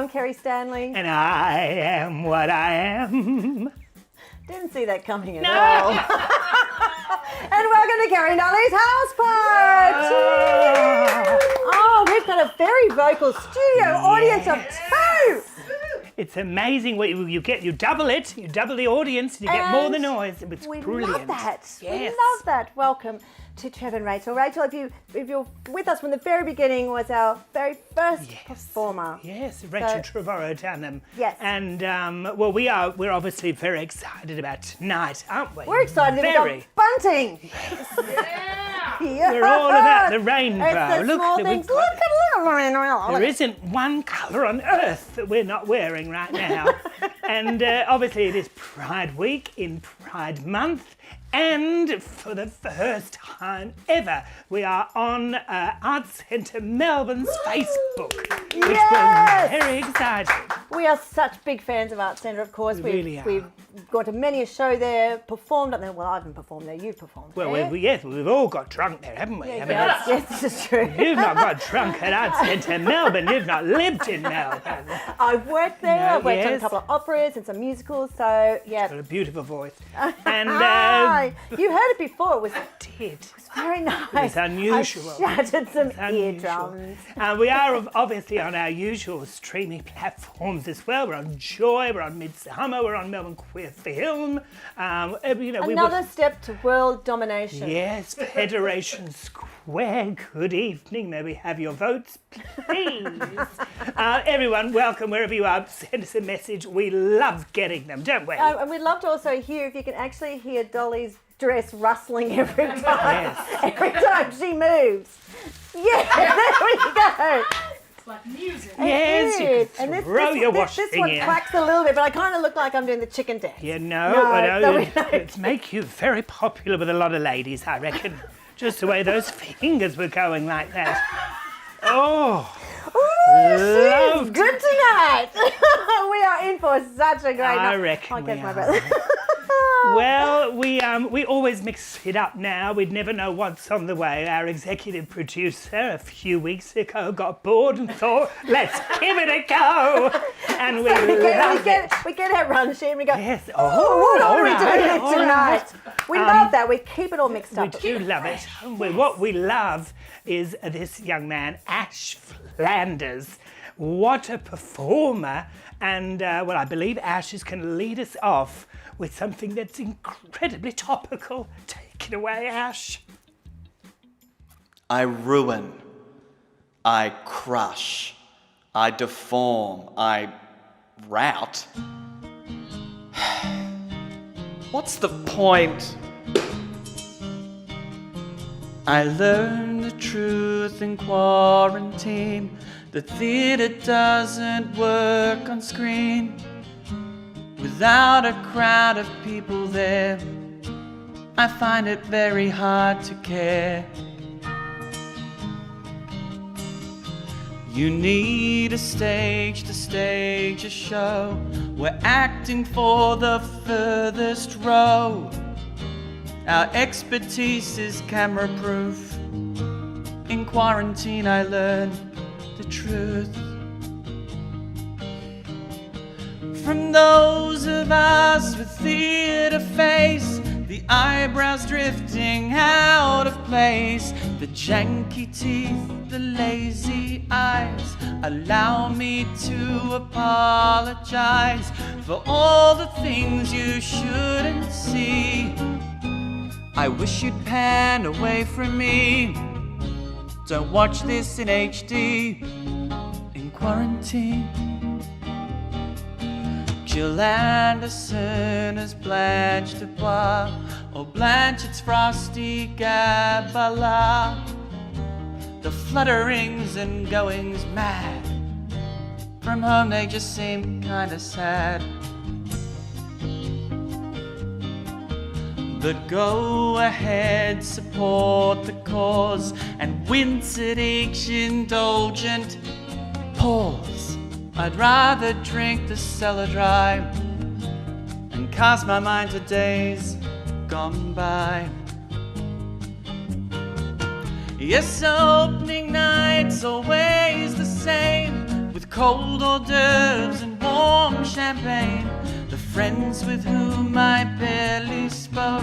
I'm Kerrie Stanley. And I am what I am. Didn't see that coming at all. And welcome to Kerrie Dolly's house party. Oh, we've got a very vocal studio audience of 2. It's amazing what you get. You double it. You double the audience. And you get more the noise. It's we brilliant. love that. Yes. We love that. Welcome to Trev and Rachel. Rachel, if you're with us from the very beginning, was our very first performer. Yes, Rachel Trevorrow Dunham. Yes. And well, we're obviously very excited about tonight, aren't we? We're excited about bunting. Yeah. We're all about the rainbow. It's the small things. Look at little rainbow. There isn't one colour on earth that we're not wearing right now. And obviously it is Pride Week in Pride Month. And for the first time ever, we are on Arts Centre Melbourne's Facebook, which we're very excited. We are such big fans of Arts Centre, of course. We really are. We've gone to many a show there, performed up there. Well, I haven't performed there, you've performed there. Well, we've all got drunk there, haven't we? Yes, this is true. You've not got drunk at Arts Centre Melbourne. You've not lived in Melbourne. I've worked there. I've worked on a couple of operas and some musicals, so yeah. Got a beautiful voice. And you heard it before. It was very nice. It's unusual. I shattered some eardrums. We are obviously on our usual streaming platforms as well. We're on Joy, we're on Midsummer, we're on Melbourne Queer Film. Another step to world domination. Yes, Federation Square. Good evening. May we have your votes, please? Everyone, welcome wherever you are. Send us a message. We love getting them, don't we? And we'd love to also hear if you can actually hear Dolly's dress rustling every time. Yes. Every time she moves. Yeah, there we go. It's like music. Yes, you can and throw your washing this one in. clacks a little bit, but I kind of look like I'm doing the chicken dance. Yeah, No, it'd make you very popular with a lot of ladies, I reckon. Just the way those fingers were going like that. Oh. Ooh, she's good tonight. We are in for such a great night. I reckon I'll catch we my are. breath. Well, we always mix it up now. We'd never know what's on the way. Our executive producer a few weeks ago got bored and thought, let's give it a go. And we love it. We get our run sheet and we go, Yes. what are we doing all tonight? right. We love that. We keep it all mixed We up. do love it. What we love is this young man, Ash Flanders. What a performer. And, I believe Ash is going to lead us off with something that's incredibly topical. Take it away, Ash. I ruin. I crush. I deform. I rout. What's the point? I learned the truth in quarantine. The theatre doesn't work on screen without a crowd of people there. I find it very hard to care. You need a stage to stage a show. We're acting for the furthest row. Our expertise is camera proof. In quarantine I learned the truth from those of us with theatre face, the eyebrows drifting out of place, the janky teeth, the lazy eyes. Allow me to apologize for all the things you shouldn't see. I wish you'd pan away from me. Don't watch this in HD. In quarantine, Jill Anderson as Blanche Dubois, or Blanchett's Frosty Gabala. The flutterings and goings mad. From home they just seem kinda sad. But go ahead, support the cause, and wince at each indulgent pause. I'd rather drink the cellar dry and cast my mind to days gone by. Yes, opening night's always the same, with cold hors d'oeuvres and warm champagne. The friends with whom I barely spoke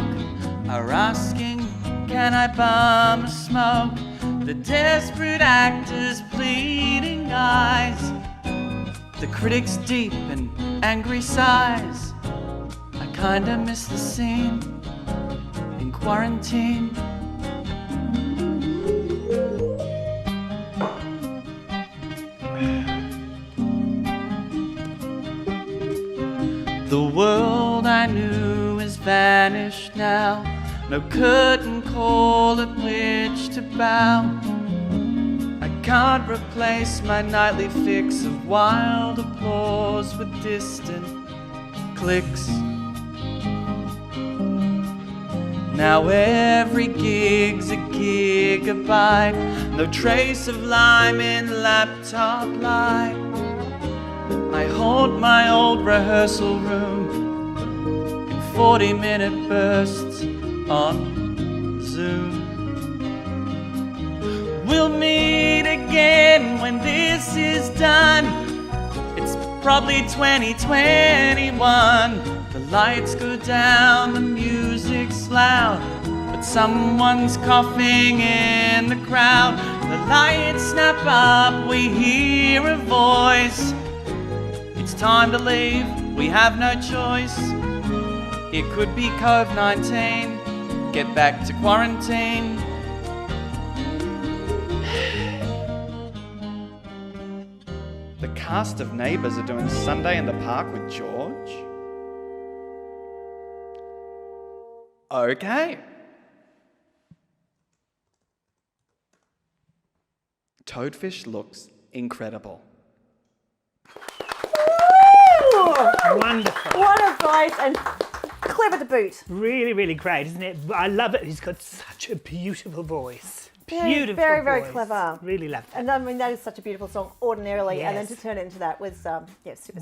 are asking, can I bum a smoke? The desperate actors' pleading eyes, the critics' deep and angry sighs. I kinda miss the scene in quarantine. The world I knew is vanished now. No curtain call at which to bow. I can't replace my nightly fix of wild applause with distant clicks. Now every gig's a gigabyte. No trace of lime in laptop light. I haunt my old rehearsal room in 40-minute bursts on Zoom. We'll meet again when this is done. It's probably 2021. The lights go down, the music's loud, but someone's coughing in the crowd. The lights snap up, we hear a voice. It's time to leave, we have no choice. It could be COVID-19, get back to quarantine. The cast of Neighbours are doing Sunday in the Park with George? Okay. Toadfish looks incredible. Wonderful. What a voice, and clever to boot. Really, really great, isn't it? I love it. He's got such a beautiful voice. Beautiful very, very voice. clever. Really love that. And I mean, that is such a beautiful song ordinarily, and then Yes. to turn it into that was, super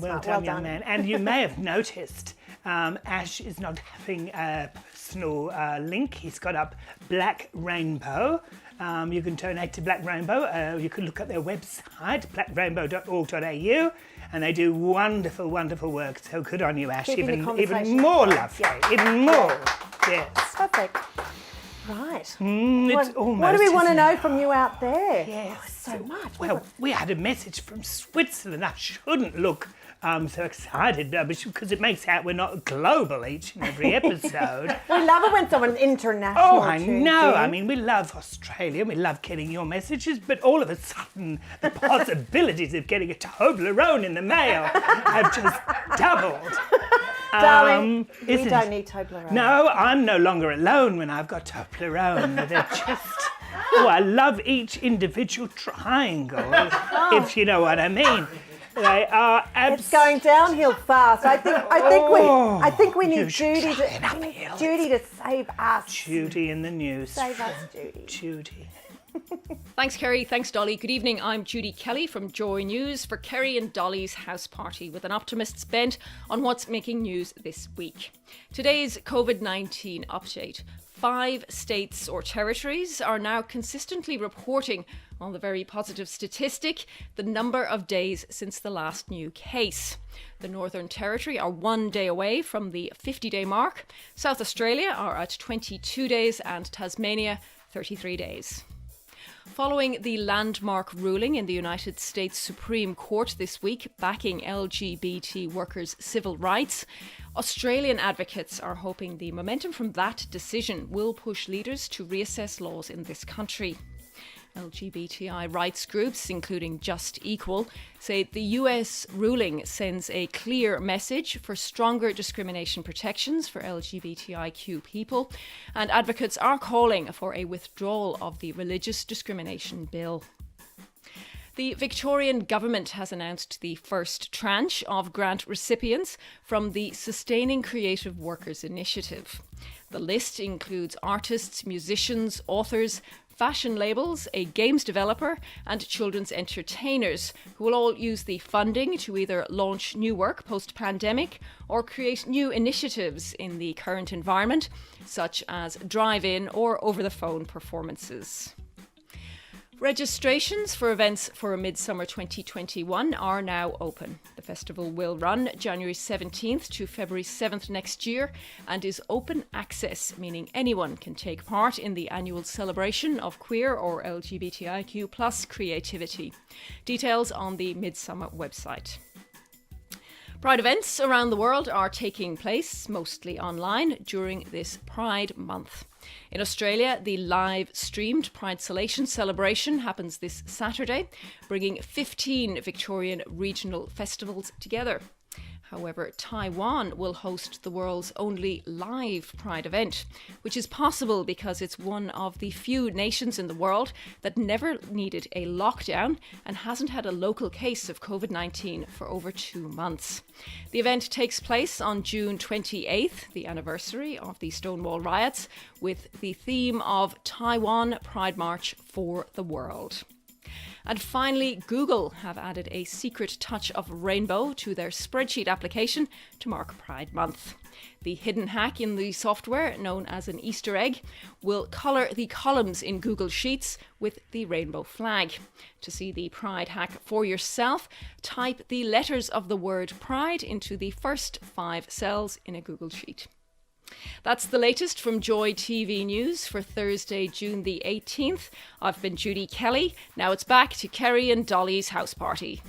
Well smart. done, young man. And you may have noticed Ash is not having a personal link. He's got up Black Rainbow. You can donate to Black Rainbow. You can look at their website, blackrainbow.org.au, and they do wonderful, wonderful work. So good on you, Ash. Keeping the Even conversation more alive. lovely. Yeah. Even more. Yes. Perfect. Right. It's What almost, do we want to isn't know it? from you out there? Yes. Oh, so much. Well, we had a message from Switzerland. I shouldn't look so excited because it makes out we're not global each and every episode. We love it when someone international Oh, I tunes know. in. I mean, we love Australia. We love getting your messages, but all of a sudden, the possibilities of getting a Toblerone in the mail have just doubled. Darling, we isn't don't it? need Toblerone. No, I'm no longer alone when I've got Toblerone. They're just... Oh, I love each individual triangle, if you know what I mean. They are It's going downhill fast. I think we need you should Judy try it to uphill. Judy to save us. Judy in the news. Save us, Judy. Judy. Thanks, Kerrie. Thanks, Dolly. Good evening. I'm Judy Kelly from Joy News for Kerrie and Dolly's house party with an optimist's bent on what's making news this week. Today's COVID-19 update. 5 states or territories are now consistently reporting on the very positive statistic, the number of days since the last new case. The Northern Territory are 1 day away from the 50-day mark. South Australia are at 22 days and Tasmania 33 days. Following the landmark ruling in the United States Supreme Court this week backing LGBT workers' civil rights, Australian advocates are hoping the momentum from that decision will push leaders to reassess laws in this country. LGBTI rights groups, including Just Equal, say the US ruling sends a clear message for stronger discrimination protections for LGBTIQ people, and advocates are calling for a withdrawal of the Religious Discrimination Bill. The Victorian Government has announced the first tranche of grant recipients from the Sustaining Creative Workers Initiative. The list includes artists, musicians, authors, fashion labels, a games developer, and children's entertainers, who will all use the funding to either launch new work post-pandemic or create new initiatives in the current environment, such as drive-in or over-the-phone performances. Registrations for events for Midsummer 2021 are now open. The festival will run January 17th to February 7th next year and is open access, meaning anyone can take part in the annual celebration of queer or LGBTIQ plus creativity. Details on the Midsummer website. Pride events around the world are taking place, mostly online, during this Pride month. In Australia, the live-streamed Pride Salation celebration happens this Saturday, bringing 15 Victorian regional festivals together. However, Taiwan will host the world's only live Pride event, which is possible because it's one of the few nations in the world that never needed a lockdown and hasn't had a local case of COVID-19 for over 2 months. The event takes place on June 28th, the anniversary of the Stonewall riots, with the theme of Taiwan Pride March for the World. And finally, Google have added a secret touch of rainbow to their spreadsheet application to mark Pride Month. The hidden hack in the software, known as an Easter egg, will colour the columns in Google Sheets with the rainbow flag. To see the Pride hack for yourself, type the letters of the word Pride into the first 5 cells in a Google Sheet. That's the latest from Joy TV News for Thursday, June the 18th. I've been Judy Kelly. Now it's back to Kerrie and Dolly's house party.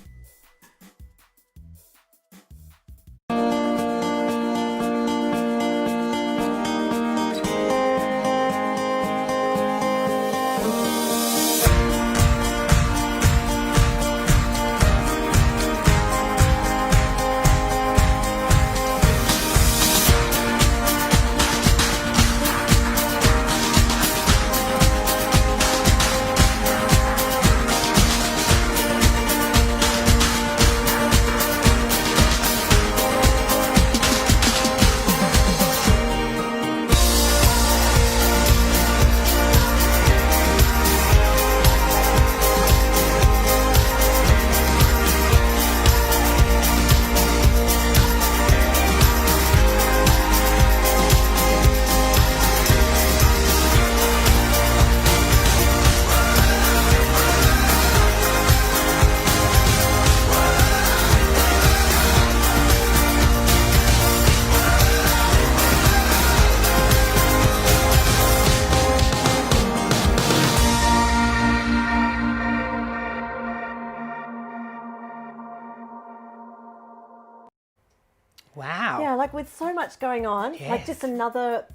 Wow. Yeah, like with so much going on, like Yes. just another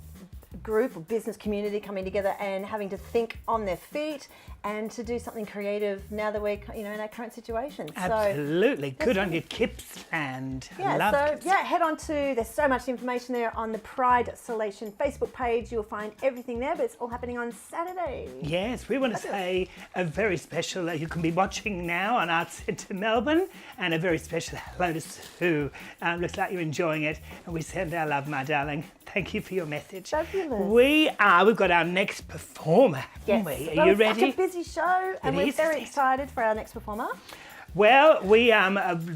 group or business community coming together and having to think on their feet and to do something creative now that we're, in our current situation. Absolutely. Good on you, Gippsland. Yeah, Love so Gippsland. head on to, there's so much information there on the Pride Salation Facebook page. You'll find everything there, but it's all happening on Saturday. Yes, we want to say a very special, you can be watching now on Arts Centre Melbourne, and a very special hello to Sue. Looks like you're enjoying it, and we send our love, my darling. Thank you for your message. Fabulous. We've got our next performer, haven't we? Are you ready? Such a busy show, and we're is, very isn't it? excited for our next performer. Well, we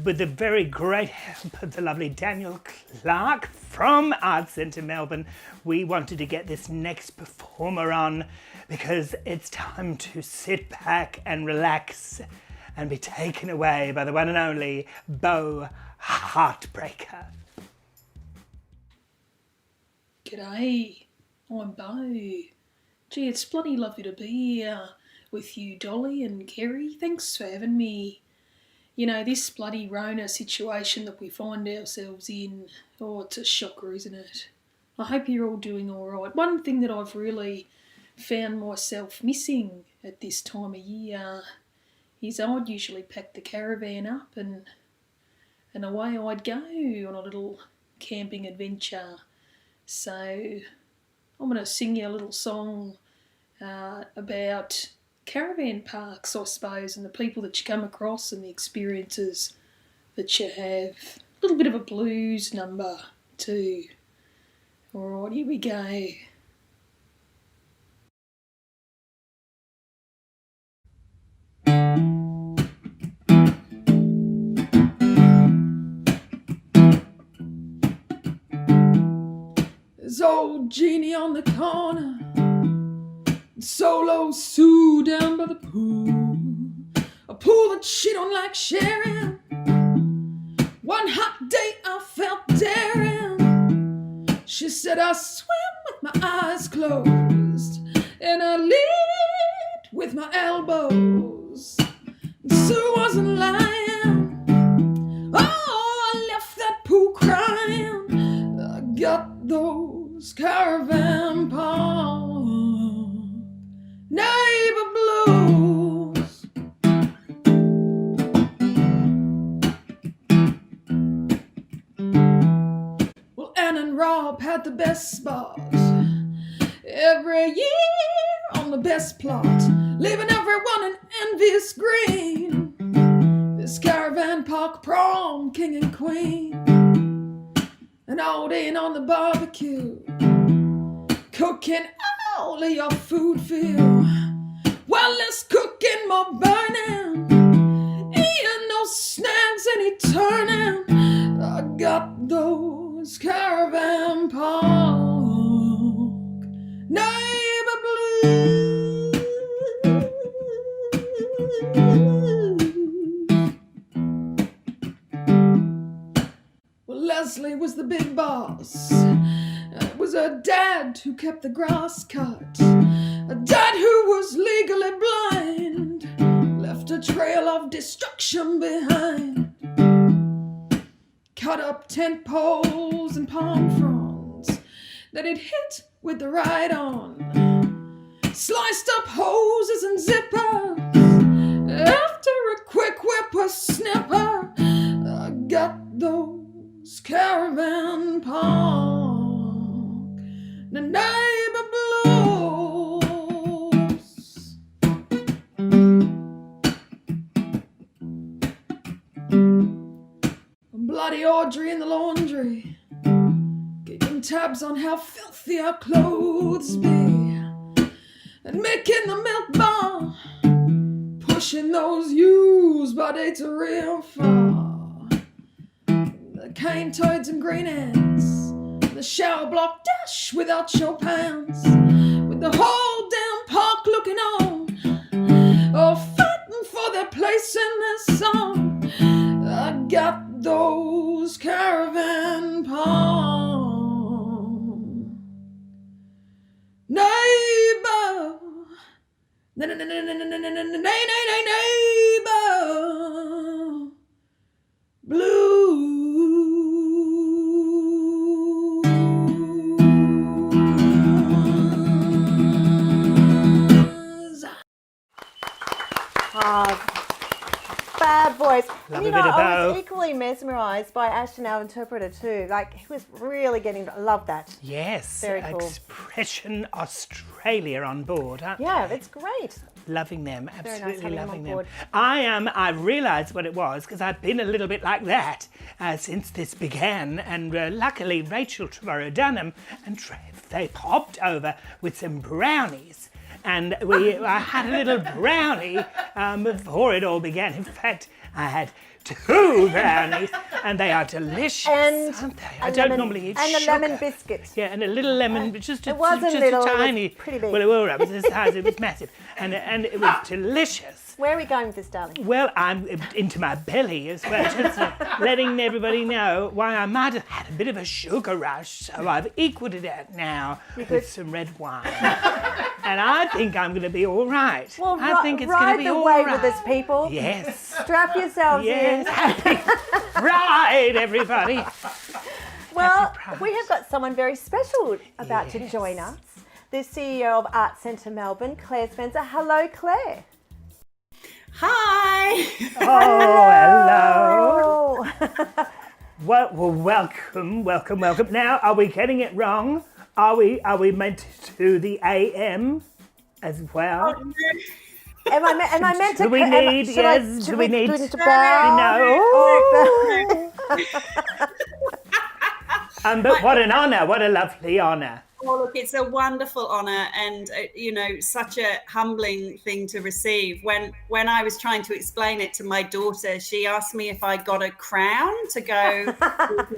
with the very great help of the lovely Daniel Clarke from Arts Centre Melbourne, we wanted to get this next performer on because it's time to sit back and relax and be taken away by the one and only Beau, Heartbreaker. G'day, I'm Beau. Gee, it's bloody lovely to be here with you, Dolly and Kerrie. Thanks for having me. This bloody Rona situation that we find ourselves in, it's a shocker, isn't it? I hope you're all doing all right. One thing that I've really found myself missing at this time of year is I'd usually pack the caravan up and away I'd go on a little camping adventure. So I'm going to sing you a little song about caravan parks, I suppose, and the people that you come across and the experiences that you have. A little bit of a blues number too. All right, here we go. There's old Jeannie on the corner, and Solo Sue down by the pool. she don't like sharing. One hot day I felt daring. She said I swim with my eyes closed and I lead with my elbows. Sue wasn't lying. Oh, I left that pool crying. I got those caravan park neighbor blues. Well, Ann and Rob had the best spot every year on the best plot, leaving everyone in envious green. This caravan park prom king and queen, and all in on the barbecue, cooking all of your food feel. Well, let's cooking more burning, ain't no snags any turning. I got those caravan park neighbor blues. Well, Leslie was the big boss. It was her dad who kept the grass cut. A dad who was legally blind, left a trail of destruction behind. Cut up tent poles and palm fronds that he'd hit with the right on. Sliced up hoses and zippers. After a quick whippersnapper, I got those caravan park the neighbor blues. Bloody Audrey in the laundry, keeping tabs on how filthy our clothes be, and Mick in the milk bar, pushing those used bodies real far. The cane toads and green ants, the shower block dash without your pants, with the whole damn park looking on, all fighting for their place in this song. I got those caravan park neighbor, neighbor blues. Fab voice. Love You a know, bit of I was Beau. equally mesmerised by Ashton, our interpreter too. Like, he was really getting. I love that. Yes, Very cool. Expression Australia on board, huh? Yeah, it's great. Loving them, Very nice absolutely having them loving on them. board. I realised what it was because I've been a little bit like that since this began, and luckily Rachel Trevorrow-Dunham and Trev, they popped over with some brownies. And I had a little brownie before it all began. In fact, I had 2 brownies, and they are delicious, aren't they? I don't normally eat sugar. And a lemon biscuit. Yeah, and a little lemon, just a wasn't little, it was tiny. pretty big. Well, it was the size. It was massive, and it was delicious. Where are we going with this, darling? Well, I'm into my belly as well, just letting everybody know why I might have had a bit of a sugar rush, so I've equaled it out now with some red wine. And I think I'm going to be all right. Well, I think it's going ride to be the all wave right. with us, people. Yes. Strap yourselves Yes. in. Happy Pride, everybody. Well, Pride. we have got someone very special about to join us. The CEO of Arts Centre Melbourne, Claire Spencer. Hello, Claire. Hi! Oh, hello. Oh. Well, welcome. Now, are we getting it wrong? Are we meant to do the AM as well? Am I meant to? Do we need? Yes. Do we need? to bow? No. But what an honour! What a lovely honour. Oh, look, it's a wonderful honour and, such a humbling thing to receive. When I was trying to explain it to my daughter, she asked me if I got a crown to go with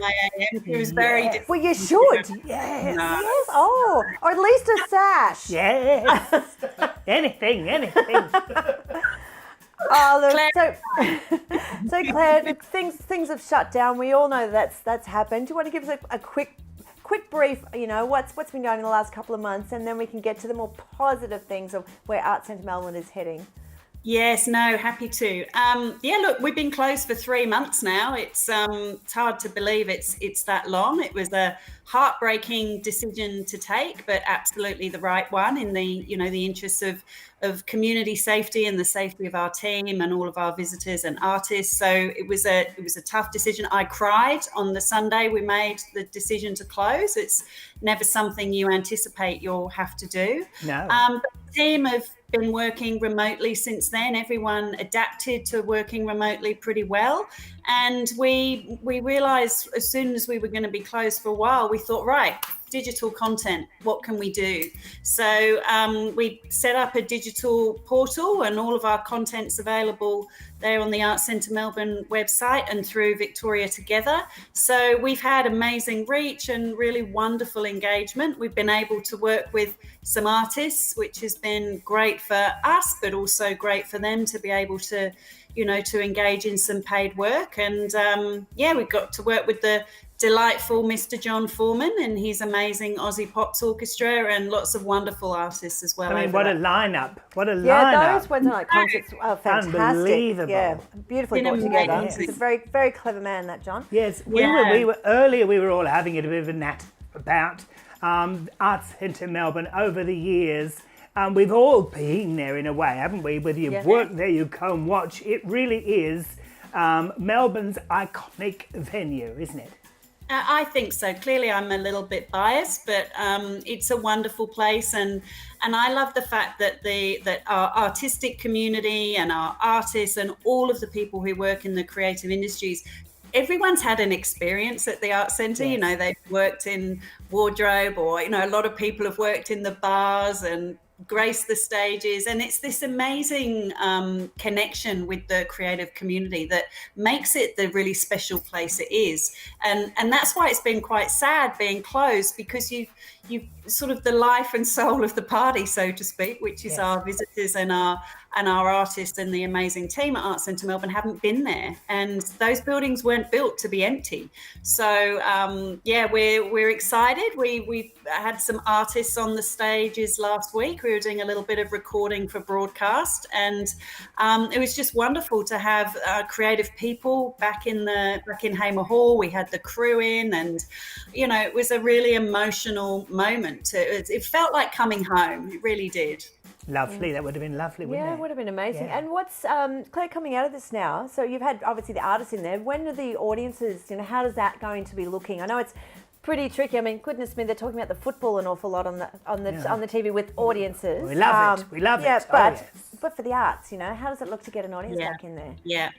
my AM. It was very difficult. Well, you should. Yes. No. Yes. Oh, or at least a sash. Yes. anything. Oh, look, Claire. so Claire, look, things have shut down. We all know that's happened. Do you want to give us a quick brief, what's been going on in the last couple of months, and then we can get to the more positive things of where Arts Centre Melbourne is heading? Yes, no, happy to. Look, we've been closed for 3 months now. It's hard to believe it's that long. It was a heartbreaking decision to take, but absolutely the right one in the interests of community safety and the safety of our team and all of our visitors and artists. So it was a tough decision. I cried on the Sunday we made the decision to close. It's never something you anticipate you'll have to do. No. But the team have been working remotely since then. Everyone adapted to working remotely pretty well. And we realised as soon as we were going to be closed for a while, we thought, right, digital content, what can we do? So we set up a digital portal, and all of our content's available there on the Arts Centre Melbourne website and through Victoria Together. So we've had amazing reach and really wonderful engagement. We've been able to work with some artists, which has been great for us, but also great for them to be able to, to engage in some paid work. And we've got to work with the delightful Mr. John Foreman and his amazing Aussie Pops Orchestra, and lots of wonderful artists as well. I mean, what a lineup. Yeah, those Wednesday night concerts are fantastic. Unbelievable. Yeah, beautifully put together. amazing. He's a very, very clever man, that John. Yes, we were earlier. We were all having a bit of a nat about Arts Centre Melbourne over the years. We've all been there in a way, haven't we? Whether you've worked there, you go and watch. It really is Melbourne's iconic venue, isn't it? I think so. Clearly, I'm a little bit biased, but it's a wonderful place, and I love the fact that that our artistic community and our artists and all of the people who work in the creative industries, everyone's had an experience at the Arts Centre. Yes. They've worked in wardrobe, or a lot of people have worked in the bars and grace the stages, and it's this amazing connection with the creative community that makes it the really special place it is, and that's why it's been quite sad being closed, because you sort of the life and soul of the party, so to speak, which is our visitors and our artists and the amazing team at Arts Centre Melbourne haven't been there, and those buildings weren't built to be empty. So we're excited. We had some artists on the stages last week. We were doing a little bit of recording for broadcast, and it was just wonderful to have creative people back in Hamer Hall. We had the crew in, and it was a really emotional moment. It felt like coming home. It really did. Lovely. That would have been lovely, wouldn't it? Yeah, it would have been amazing. Yeah. And what's, Claire, coming out of this now? So you've had obviously the artists in there. When are the audiences, how is that going to be looking? I know it's pretty tricky. I mean, goodness me, they're talking about the football an awful lot on the TV with audiences. We love it. We love it. Yeah, Oh, yes. but for the arts, how does it look to get an audience back in there? Yeah.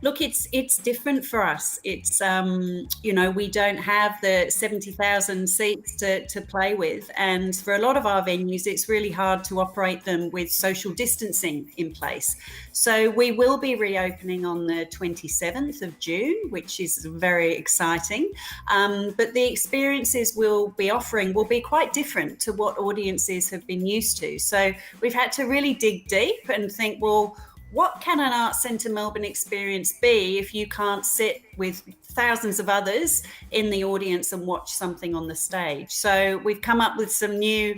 Look, it's different for us. It's we don't have the 70,000 seats to play with, and for a lot of our venues it's really hard to operate them with social distancing in place. So we will be reopening on the 27th of June, which is very exciting, but the experiences we'll be offering will be quite different to what audiences have been used to. So we've had to really dig deep and think, well, what can an Arts Centre Melbourne experience be if you can't sit with thousands of others in the audience and watch something on the stage? So we've come up with some new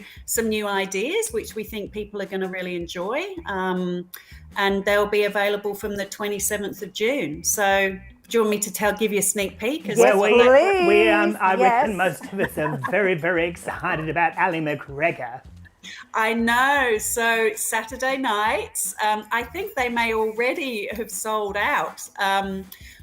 ideas which we think people are going to really enjoy, and they'll be available from the 27th of June. So do you want me to give you a sneak peek? I reckon most of us are very, very excited about Ali McGregor. I know. So Saturday nights, I think they may already have sold out.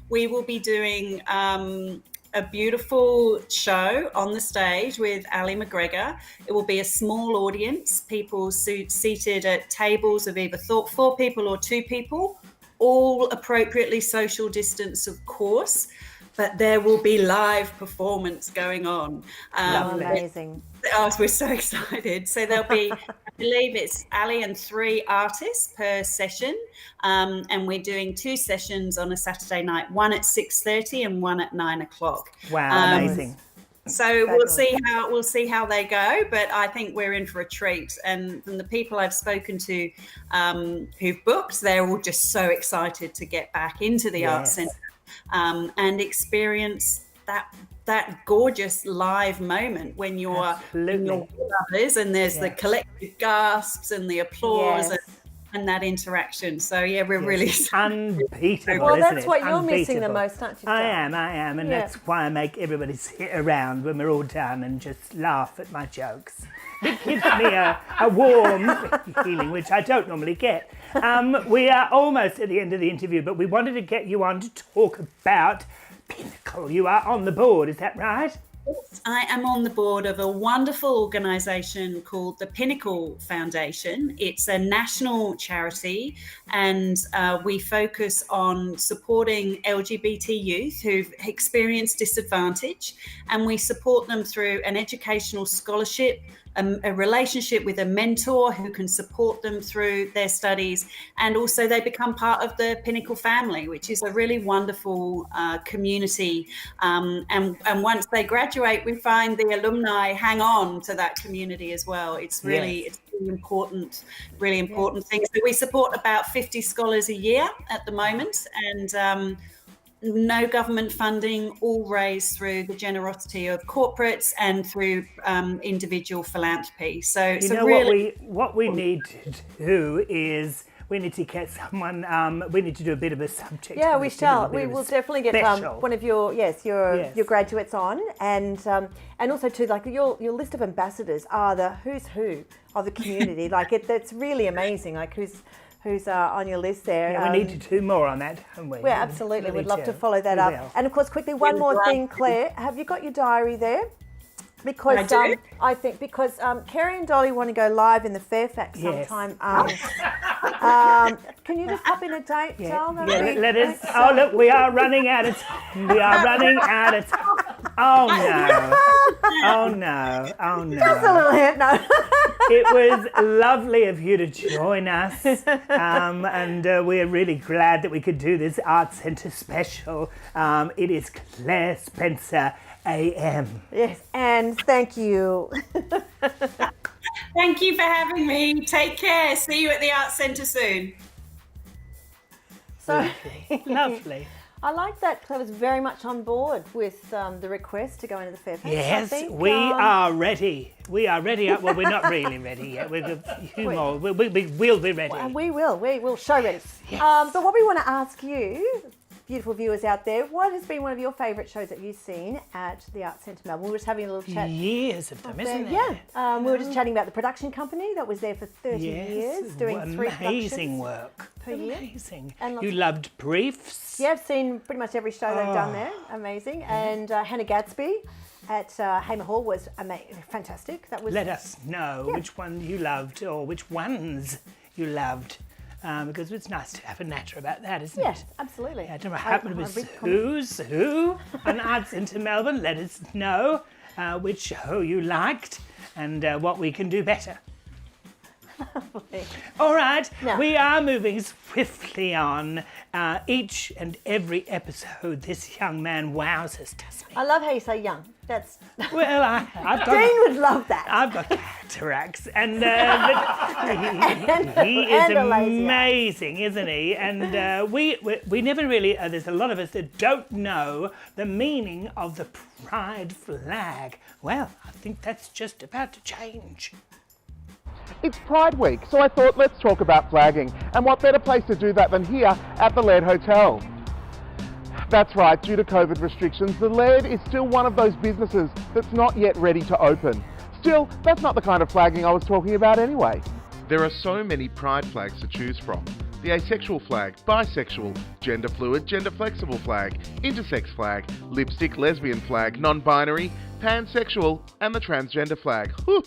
We will be doing a beautiful show on the stage with Ali McGregor. It will be a small audience, people seated at tables of either 4 people or 2 people, all appropriately social distance, of course, but there will be live performance going on. Amazing. Oh, we're so excited. So there'll be, I believe it's Ali and 3 artists per session. And we're doing 2 sessions on a Saturday night, one at 6:30 and one at 9 o'clock. Wow, amazing. So we'll see how they go, but I think we're in for a treat. And from the people I've spoken to who've booked, they're all just so excited to get back into the Arts Centre and experience that gorgeous live moment when you're others, and there's the collective gasps and the applause and that interaction. So we're really unbeatable. Well, isn't that's it? what you're missing the most, aren't you? I am, and that's why I make everybody sit around when we're all done and just laugh at my jokes. It gives me a warm feeling, which I don't normally get. We are almost at the end of the interview, but we wanted to get you on to talk about Pinnacle. You are on the board, is that right? I am on the board of a wonderful organisation called the Pinnacle Foundation. It's a national charity, and we focus on supporting LGBT youth who've experienced disadvantage, and we support them through an educational scholarship, a relationship with a mentor who can support them through their studies, and also they become part of the Pinnacle family, which is a really wonderful community. And once they graduate, we find the alumni hang on to that community as well. It's really important thing. So we support about 50 scholars a year at the moment, and no government funding, all raised through the generosity of corporates and through individual philanthropy. So really, what we need to do is we need to get someone. We need to do a bit of a subject. Yeah, we shall. We will definitely get one of your your graduates on, and also too, like your list of ambassadors are the who's who of the community. Like that's really amazing. Like who's on your list there. Yeah, we need to do more on that, don't we? Yeah, absolutely. We'd love to follow that up. And of course, quickly, one more thing, Claire. Have you got your diary there? Because I think Kerrie and Dolly want to go live in the Fairfax sometime. Can you just pop in a date, Dal? Let us. Oh, look, we are running out of time. We are running out of time. Oh no! Oh no! Oh no! Just a little hint, no. It was lovely of you to join us, and we're really glad that we could do this Arts Centre special. It is Claire Spencer AM. Yes, and thank you. Thank you for having me. Take care. See you at the Arts Centre soon. So lovely. I like that Claire was very much on board with the request to go into the Fairfax. Yes, we are ready. We are ready. Well, we're not really ready yet. We'll be ready. We will show ready. Yes. But what we want to ask you, beautiful viewers out there, what has been one of your favourite shows that you've seen at the Arts Centre Melbourne? We were just having a little chat. Years of them, isn't there? Yeah. We were just chatting about the production company that was there for 30 years, doing 3 productions. Amazing work. Per year. Amazing. And you loved Briefs. Yeah, I've seen pretty much every show they've done there. Amazing. And Hannah Gadsby at Hamer Hall was fantastic. That was. Let us know which one you loved or which ones you loved. Because it's nice to have a natter about that, isn't it? Yes, absolutely. I don't know what happened with Who's Who on Arts Centre Melbourne. Let us know which show you liked and what we can do better. Lovely. All right, we are moving swiftly on. Each and every episode, this young man wows us, doesn't he? I love how you say young. That's. Well, I've got. Dean would love that. I've got cataracts, and he is amazing, isn't he? And we never really. There's a lot of us that don't know the meaning of the pride flag. Well, I think that's just about to change. It's Pride Week, so I thought let's talk about flagging, and what better place to do that than here at the Laird Hotel. That's right, due to COVID restrictions, the Laird is still one of those businesses that's not yet ready to open. Still, that's not the kind of flagging I was talking about anyway. There are so many pride flags to choose from. The asexual flag, bisexual, gender fluid, gender flexible flag, intersex flag, lipstick, lesbian flag, non-binary, pansexual, and the transgender flag. Whew.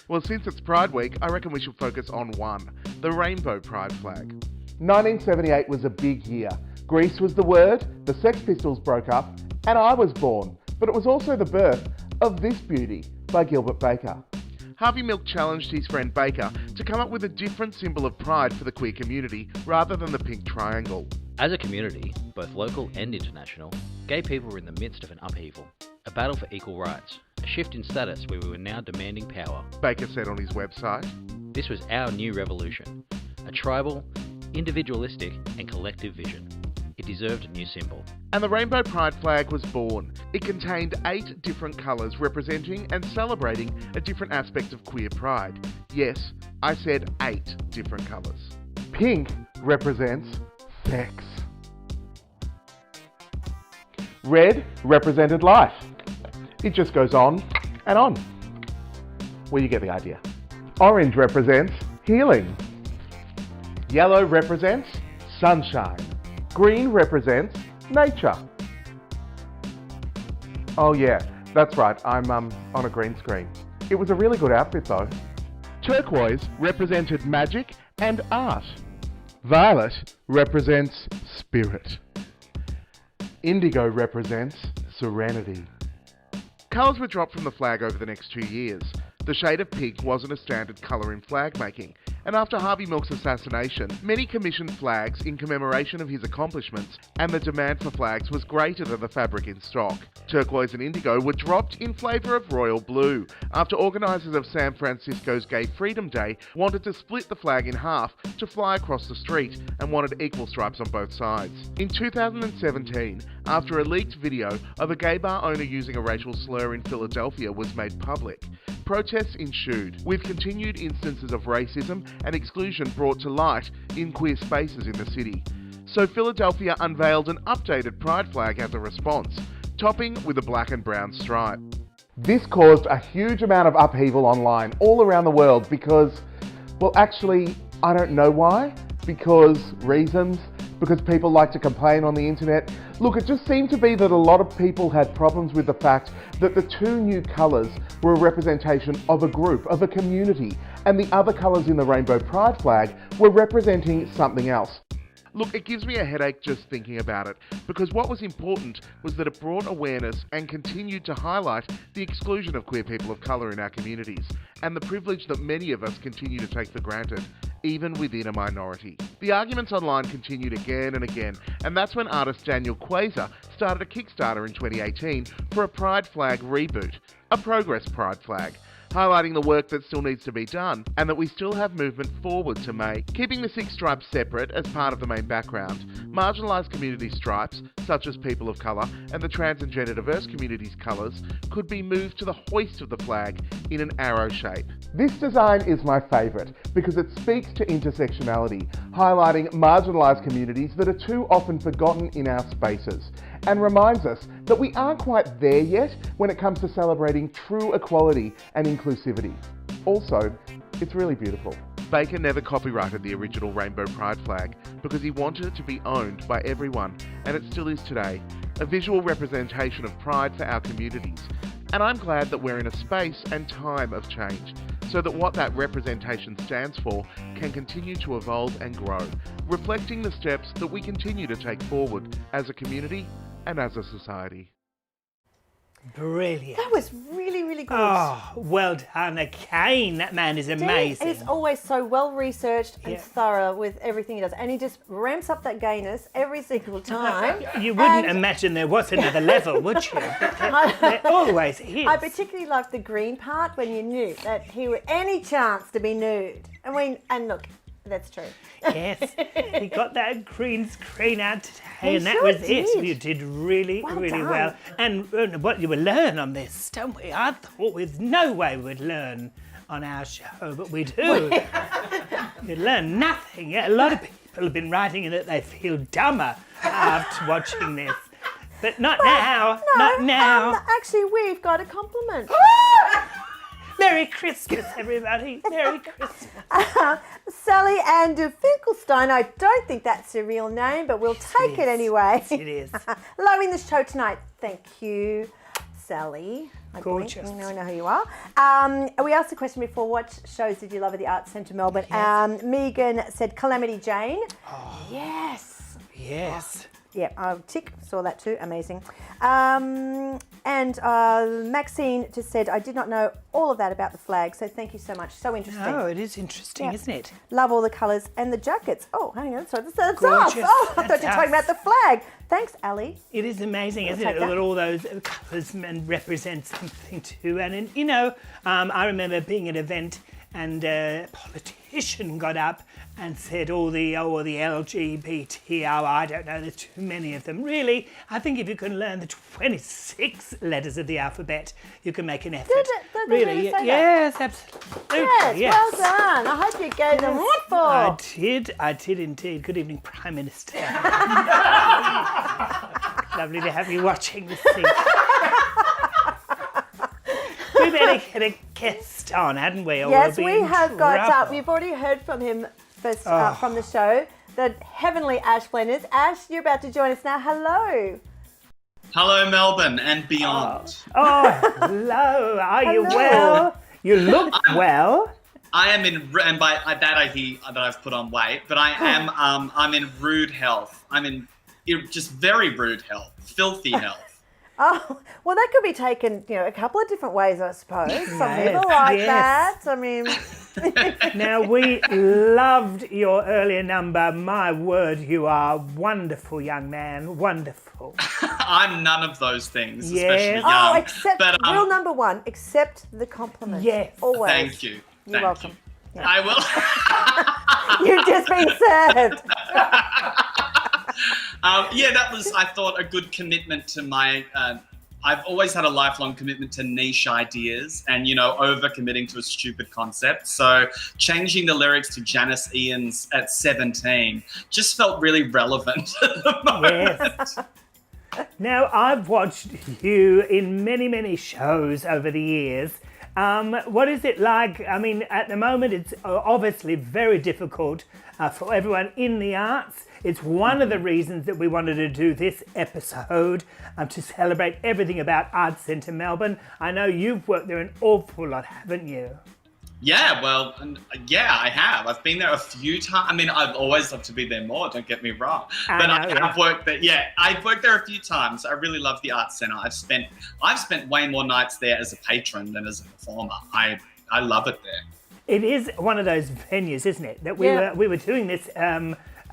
Well, since it's Pride Week, I reckon we should focus on one, the rainbow pride flag. 1978 was a big year. Grease was the word, the Sex Pistols broke up, and I was born. But it was also the birth of This Beauty by Gilbert Baker. Harvey Milk challenged his friend Baker to come up with a different symbol of pride for the queer community rather than the pink triangle. As a community, both local and international, gay people were in the midst of an upheaval. A A battle for equal rights. A shift in status where we were now demanding power. Baker said on his website. This was our new revolution. A tribal, individualistic and collective vision. It deserved a new symbol. And the Rainbow Pride flag was born. It contained 8 different colours representing and celebrating a different aspect of queer pride. Yes, I said 8 different colours. Pink represents sex. Red represented life. It just goes on and on. Well, you get the idea. Orange represents healing. Yellow represents sunshine. Green represents nature. Oh yeah, that's right, I'm on a green screen. It was a really good outfit though. Turquoise represented magic and art. Violet represents spirit. Indigo represents serenity. Colours were dropped from the flag over the next 2 years. The shade of pink wasn't a standard colour in flag making, and after Harvey Milk's assassination, many commissioned flags in commemoration of his accomplishments, and the demand for flags was greater than the fabric in stock. Turquoise and indigo were dropped in flavour of royal blue, after organisers of San Francisco's Gay Freedom Day wanted to split the flag in half to fly across the street and wanted equal stripes on both sides. In 2017, after a leaked video of a gay bar owner using a racial slur in Philadelphia was made public, protests ensued, with continued instances of racism and exclusion brought to light in queer spaces in the city. So Philadelphia unveiled an updated pride flag as a response, topping with a black and brown stripe. This caused a huge amount of upheaval online all around the world because, well, actually, I don't know why, because people like to complain on the internet. Look, it just seemed to be that a lot of people had problems with the fact that the 2 new colours were a representation of a group, of a community, and the other colours in the Rainbow Pride flag were representing something else. Look, it gives me a headache just thinking about it, because what was important was that it brought awareness and continued to highlight the exclusion of queer people of colour in our communities, and the privilege that many of us continue to take for granted, even within a minority. The arguments online continued again and again, and that's when artist Daniel Quasar started a Kickstarter in 2018 for a Pride Flag Reboot, a progress Pride flag, highlighting the work that still needs to be done and that we still have movement forward to make. Keeping the 6 stripes separate as part of the main background, marginalised community stripes, such as people of colour, and the trans and gender diverse communities' colours could be moved to the hoist of the flag in an arrow shape. This design is my favourite because it speaks to intersectionality, highlighting marginalised communities that are too often forgotten in our spaces, and reminds us that we aren't quite there yet when it comes to celebrating true equality and inclusivity. Also, it's really beautiful. Baker never copyrighted the original Rainbow Pride flag because he wanted it to be owned by everyone, and it still is today, a visual representation of pride for our communities. And I'm glad that we're in a space and time of change, so that what that representation stands for can continue to evolve and grow, reflecting the steps that we continue to take forward as a community and as a society. Brilliant. That was really, really good. Oh, well done again. That man is amazing. He's always so well researched and thorough with everything he does, and he just ramps up that gayness every single time. You wouldn't imagine there was another level, would you? There always is. I particularly liked the green part when you knew that he would any chance to be nude. And look, that's true. Yes, he got that green screen out today, and that sure was did. it. You did really, really done. well. And what you will learn on this, don't we? I thought with no way we'd learn on our show, but we do. You learn nothing. Yeah, a lot of people have been writing in that they feel dumber after watching this. But not now. Not now. Actually, we've got a compliment. Merry Christmas, everybody. Merry Christmas. Sally Ann de Finkelstein. I don't think that's a real name, but we'll take it anyway. Yes, it is. Loving the show tonight. Thank you, Sally. Gorgeous. I know who you are. We asked the question before, what shows did you love at the Arts Centre Melbourne? Yes. Megan said Calamity Jane. Oh. Yes. Yes. Yeah, tick, saw that too, amazing. And Maxine just said, I did not know all of that about the flag, so thank you so much. So interesting. Oh, it is interesting, Yeah. isn't it? Love all the colours and the jackets. Oh, hang on, sorry, that's Gorgeous. us. Oh, I thought That's you were talking us. about the flag. Thanks, Ali. It is amazing, isn't take it? that. That all those colours represent something too. And, you know, I remember being at an event and a politician got up and said all the LGBT, I don't know, there's too many of them. Really, I think if you can learn the 26 letters of the alphabet, you can make an effort. Did they really say that? Yes, absolutely. Yes, well done. I hope you gave them what for. I did indeed. Good evening, Prime Minister. Lovely to have you watching this scene. We better get a guest on, hadn't we? Or Yes, we'll be we in have got, trouble. we've already heard from him first, from the show, the heavenly Ash Flanders. Ash, you're about to join us now. Hello. Hello, Melbourne and beyond. Oh, hello. Are you Hello. well? You look well. I am in, and by that I hear that I've put on weight, but I am, I'm in rude health. I'm in just very rude health, filthy health. Oh, well, that could be taken, a couple of different ways, I suppose. Some Yes, people like yes. that. I mean, Now, we loved your earlier number. My word, you are wonderful, young man. Wonderful. I'm none of those things, Yes. especially young. oh, except but, rule number one, accept the compliment. Yes. Always. Thank you. You're Thank welcome. You. I will. You've just been served. That was, I thought, a good commitment to my. I've always had a lifelong commitment to niche ideas and, over-committing to a stupid concept. So changing the lyrics to Janice Ian's at 17 just felt really relevant at the moment. Yes. Now, I've watched you in many, many shows over the years. What is it like? I mean, at the moment, it's obviously very difficult for everyone in the arts. It's one of the reasons that we wanted to do this episode to celebrate everything about Arts Centre Melbourne. I know you've worked there an awful lot, haven't you? Yeah, well, I have. I've been there a few times. I mean, I'd always love to be there more, don't get me wrong. But I have worked there. Yeah, I've worked there a few times. I really love the Arts Centre. I've spent way more nights there as a patron than as a performer. I love it there. It is one of those venues, isn't it? That we were doing this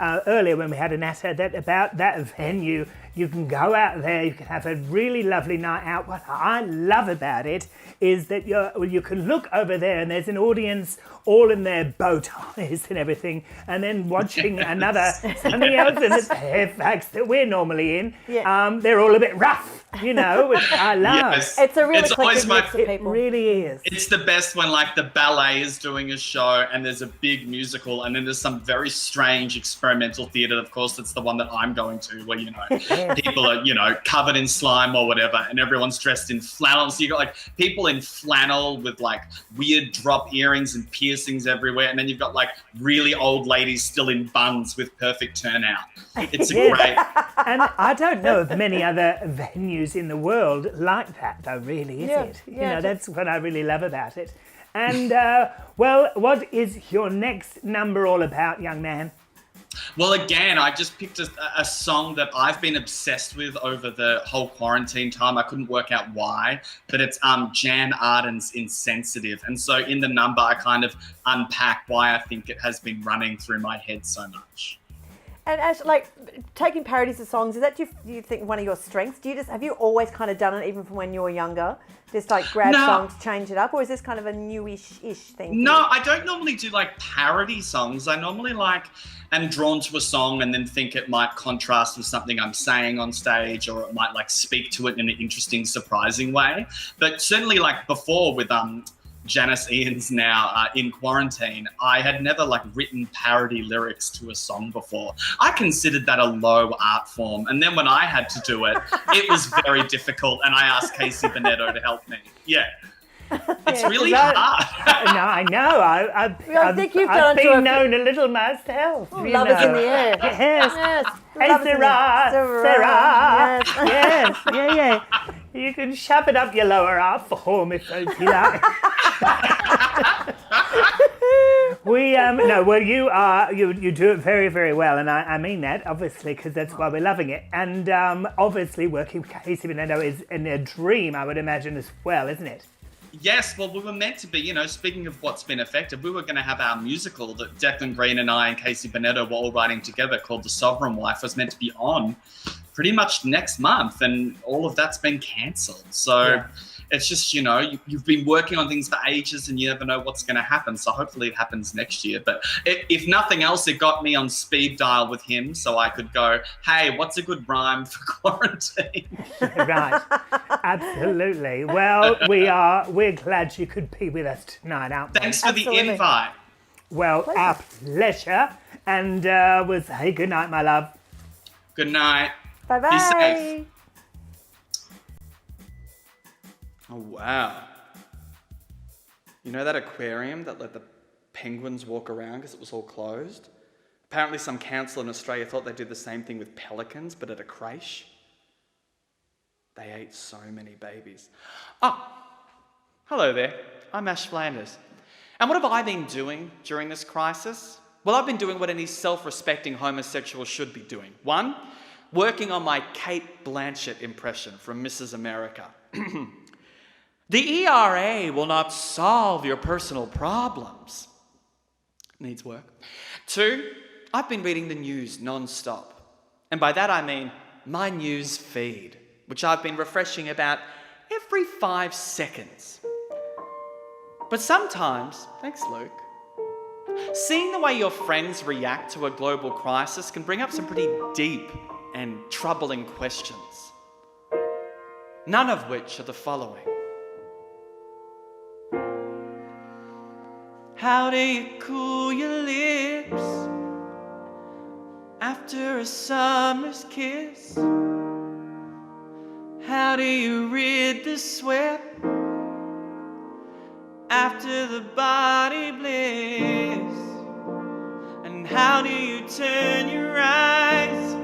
earlier when we had an asset about that venue. You can go out there, you can have a really lovely night out. What I love about it is that you can look over there and there's an audience all in their bow ties and everything, and then watching something else in the Fairfax that we're normally in. Yeah. They're all a bit rough, which I love. Yes. It's a really It's always eclectic mix of It people. really is. It's the best when the ballet is doing a show and there's a big musical and then there's some very strange experimental theatre. Of course, that's the one that I'm going to where, people are, covered in slime or whatever and everyone's dressed in flannel. So you got people in flannel with weird drop earrings and piercings everywhere. And then you've got really old ladies still in buns with perfect turnout. It's great. And I don't know of many other venues in the world like that, though, really, is it? That's what I really love about it. And, what is your next number all about, young man? Well, again, I just picked a song that I've been obsessed with over the whole quarantine time. I couldn't work out why, but it's Jan Arden's Insensitive. And so in the number, I kind of unpack why I think it has been running through my head so much. And Ash, taking parodies of songs, is that you think one of your strengths? Have you always kind of done it even from when you were younger? Just grab songs, change it up, or is this kind of a newish-ish thing? No, I don't normally do parody songs. I normally am drawn to a song and then think it might contrast with something I'm saying on stage, or it might speak to it in an interesting, surprising way. But certainly before with Janice Ian's now in quarantine, I had never written parody lyrics to a song before. I considered that a low art form. And then when I had to do it, it was very difficult. And I asked Casey Bonetto to help me. Yeah. It's really hard. No, I know. I think you've I've done been known a little myself. Love is in the air. Yes. Yes. Love is in the air. Sarah. Yes. Yes. Yeah. You can shove it up your lower art form if you like. You do it very, very well, and I mean that, obviously, because that's why we're loving it. And obviously working with Casey Bernardo is a dream, I would imagine, as well, isn't it? Yes, well, we were meant to be, speaking of what's been effective, we were going to have our musical that Declan Green and I and Casey Bernardo were all writing together called The Sovereign Wife was meant to be on pretty much next month, and all of that's been cancelled. So it's just, you've been working on things for ages and you never know what's going to happen. So hopefully it happens next year. But if nothing else, it got me on speed dial with him so I could go, hey, what's a good rhyme for quarantine? Right. Absolutely. Well, we're glad you could be with us tonight, aren't we? Thanks for the invite. Well, our pleasure. And we'll say good night, my love. Good night. Bye-bye. Be safe. Oh, wow. You know that aquarium that let the penguins walk around because it was all closed? Apparently some council in Australia thought they'd do the same thing with pelicans, but at a creche. They ate so many babies. Oh, hello there. I'm Ash Flanders. And what have I been doing during this crisis? Well, I've been doing what any self-respecting homosexual should be doing. 1, working on my Kate Blanchett impression from Mrs. America. The ERA will not solve your personal problems. Needs work. 2, I've been reading the news non-stop. And by that I mean my news feed, which I've been refreshing about every 5 seconds. But sometimes, thanks Luke, seeing the way your friends react to a global crisis can bring up some pretty deep and troubling questions. None of which are the following. How do you cool your lips after a summer's kiss? How do you rid the sweat after the body bliss? And how do you turn your eyes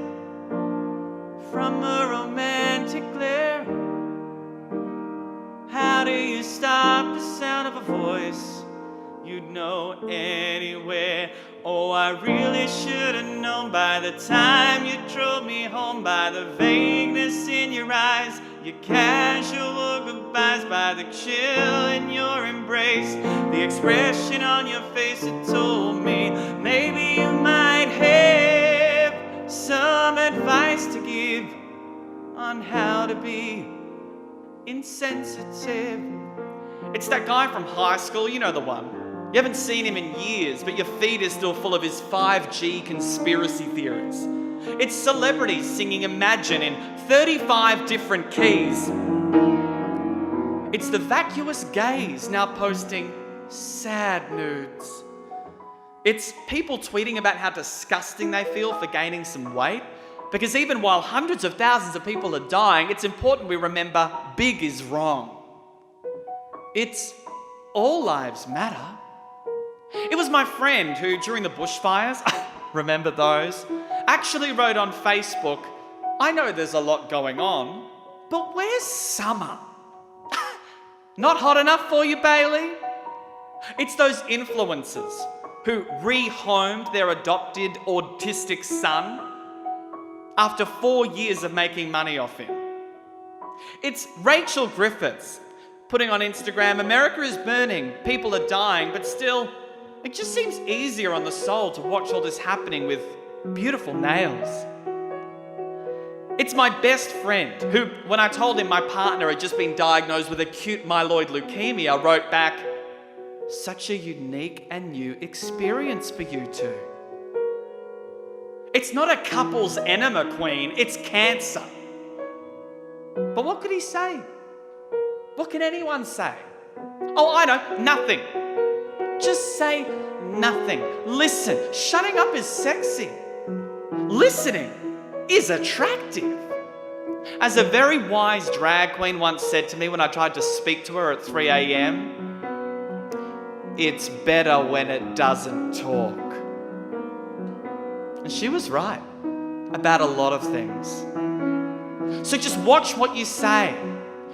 from a romantic glare? How do you stop the sound of a voice you'd know anywhere? Oh, I really should have known by the time you drove me home, by the vagueness in your eyes, your casual goodbyes, by the chill in your embrace, the expression on your face that told me maybe you might have some advice to give on how to be insensitive. It's that guy from high school, you know the one. You haven't seen him in years, but your feed is still full of his 5G conspiracy theories. It's celebrities singing Imagine in 35 different keys. It's the vacuous gays now posting sad nudes. It's people tweeting about how disgusting they feel for gaining some weight. Because even while hundreds of thousands of people are dying, it's important we remember big is wrong. It's all lives matter. It was my friend who, during the bushfires, remember those, actually wrote on Facebook, I know there's a lot going on, but where's summer? Not hot enough for you, Bailey? It's those influencers who rehomed their adopted autistic son after 4 years of making money off him. It's Rachel Griffiths putting on Instagram, America is burning, people are dying, but still, it just seems easier on the soul to watch all this happening with beautiful nails. It's my best friend who, when I told him my partner had just been diagnosed with acute myeloid leukemia, wrote back, such a unique and new experience for you two. It's not a couple's enema, Queen, it's cancer. But what could he say? What can anyone say? Oh, I know, nothing. Just say nothing. Listen, shutting up is sexy. Listening is attractive. As a very wise drag queen once said to me when I tried to speak to her at 3 a.m, it's better when it doesn't talk. And she was right about a lot of things. So just watch what you say.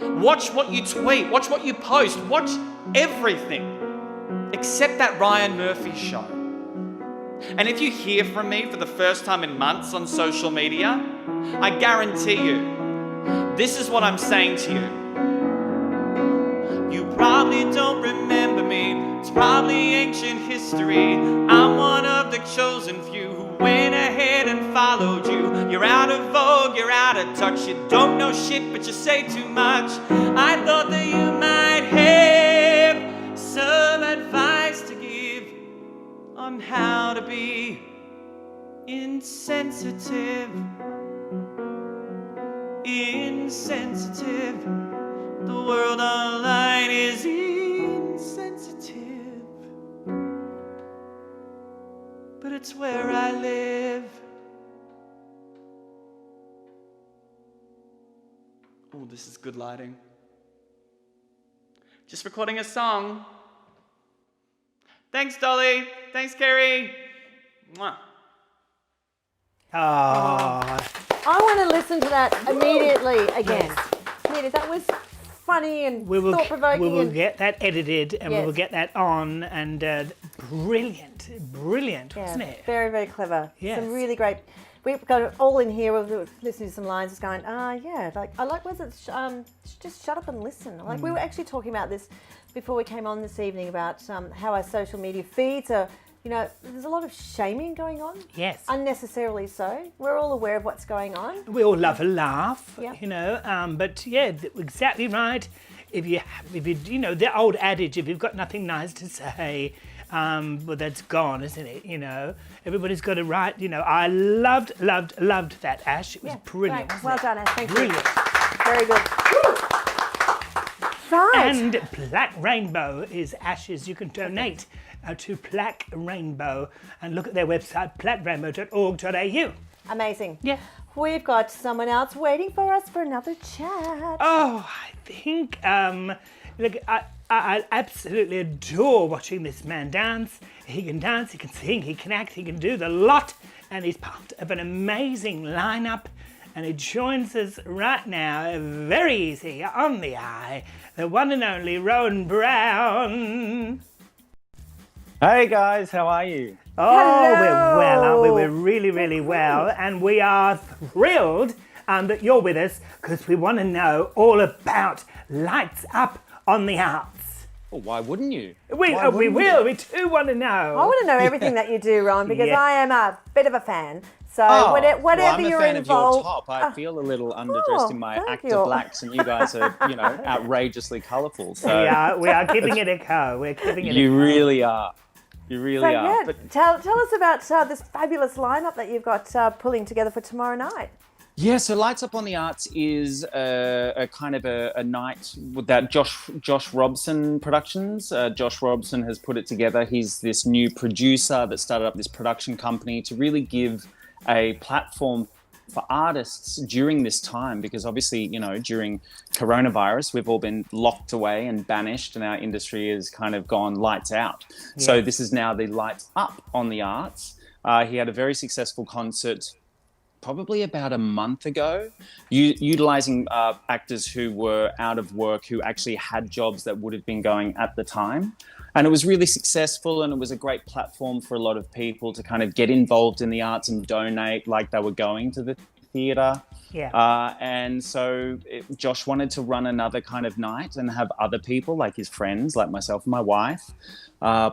Watch what you tweet. Watch what you post. Watch everything. except that Ryan Murphy show. And if you hear from me for the first time in months on social media, I guarantee you, this is what I'm saying to you. You probably don't remember me, it's probably ancient history. I'm one of the chosen few who went ahead and followed you. You're out of vogue, you're out of touch, you don't know shit but you say too much. I thought that you might have some advice to give on how to be insensitive. Insensitive. The world online is insensitive, but it's where I live. Oh, this is good lighting. Just recording a song. Thanks, Dolly. Thanks, Kerrie. Mwah. Oh, I want to listen to that immediately again. Yes. That was funny and thought-provoking. We will get that edited and we Yes. will get that on, and brilliant, wasn't it? Very, very clever. Yes. Some really great. We've got it all in here. We're listening to some lines, just going, like I like. Was it just shut up and listen? Like we were actually talking about this before we came on this evening about how our social media feeds are. There's a lot of shaming going on. Yes. Unnecessarily so. We're all aware of what's going on. We all love a laugh, Yeah. but yeah, exactly right. If you the old adage, if you've got nothing nice to say, well, that's gone, isn't it? Everybody's got to write. I loved that, Ash. It was brilliant. Great. Well done, Ash. Thank Brilliant. you. Very good. Right. And Black Rainbow is Ash's. You can donate to Black Rainbow and look at their website, blackrainbow.org.au. Amazing. Yeah. We've got someone else waiting for us for another chat. Oh, I think, look, I absolutely adore watching this man dance. He can dance, he can sing, he can act, he can do the lot, and he's part of an amazing lineup. And he joins us right now, very easy, on the eye, the one and only Rohan Browne. Hey guys, how are you? Oh, Hello. we're well, aren't we? We're really, really well. And we are thrilled that you're with us because we want to know all about Lights Up on the Arts. Well, why wouldn't you? We too want to know. I want to know everything that you do, Ron, because Yeah. I am a bit of a fan. So whatever well, I'm a you're fan involved. of your top. I feel a little underdressed in my thank actor you. blacks, and you guys are, outrageously colourful. So we are giving it a go. We're giving it a you go. really are. You really So are. yeah, But tell us about this fabulous lineup that you've got pulling together for tomorrow night. yeah, so Lights Up on the Arts is a kind of a night with that Josh Robson Productions. Josh Robson has put it together. He's this new producer that started up this production company to really give a platform for artists during this time, because obviously, during coronavirus, we've all been locked away and banished, and our industry has kind of gone lights out. Yeah. So this is now the Lights Up on the Arts. He had a very successful concert probably about a month ago, utilizing actors who were out of work, who actually had jobs that would have been going at the time. And it was really successful, and it was a great platform for a lot of people to kind of get involved in the arts and donate like they were going to the theatre. Yeah. And so Josh wanted to run another kind of night and have other people, like his friends, like myself and my wife,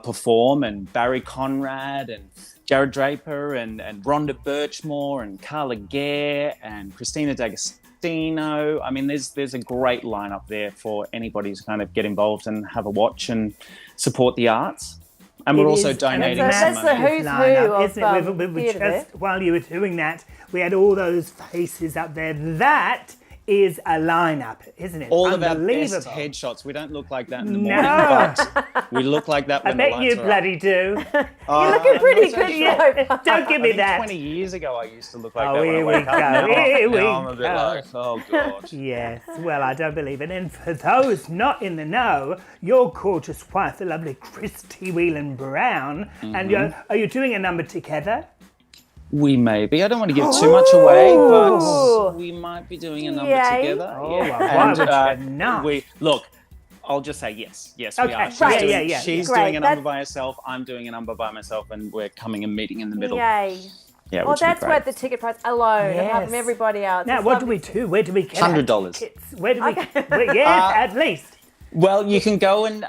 perform, and Barry Conrad and Jared Draper and Rhonda Birchmore and Carla Gare and Christina D'Agostino. I mean, there's a great lineup there for anybody to kind of get involved and have a watch and support the arts. And we're also donating some That's the money. who's who of isn't it? We theatre there. just, while you were doing that, we had all those faces up there. That is a lineup, isn't it? All of our Unbelievable. best headshots. We don't look like that in the morning, No. but we look like that I when the bet lights you are up. bloody do. You're looking pretty I'm not so good, sure. Don't give me I think that. 20 years ago I used to look like Oh, that when I here we wake up. go, Now, here we I'm a bit go. like, oh God. Yes, well, I don't believe it. And for those not in the know, your gorgeous wife, the lovely Christy Whelan Browne, and are you doing a number together? We may be. I don't want to give too much away, Ooh. but we might be doing a number Yay. together. Oh, yeah. well, why would you not? Look, I'll just say yes. Yes, Okay. we are. She's Right. doing, Yeah. She's Great. doing a number by herself. I'm doing a number by myself, and we're coming and meeting in the middle. Yay. Yeah, Well, which would be that's great. worth the ticket price alone, apart Yes. from everybody else. Now, It's what do lovely. we do? Where do we get our $100. tickets? Where do we? At least. Well, you can go and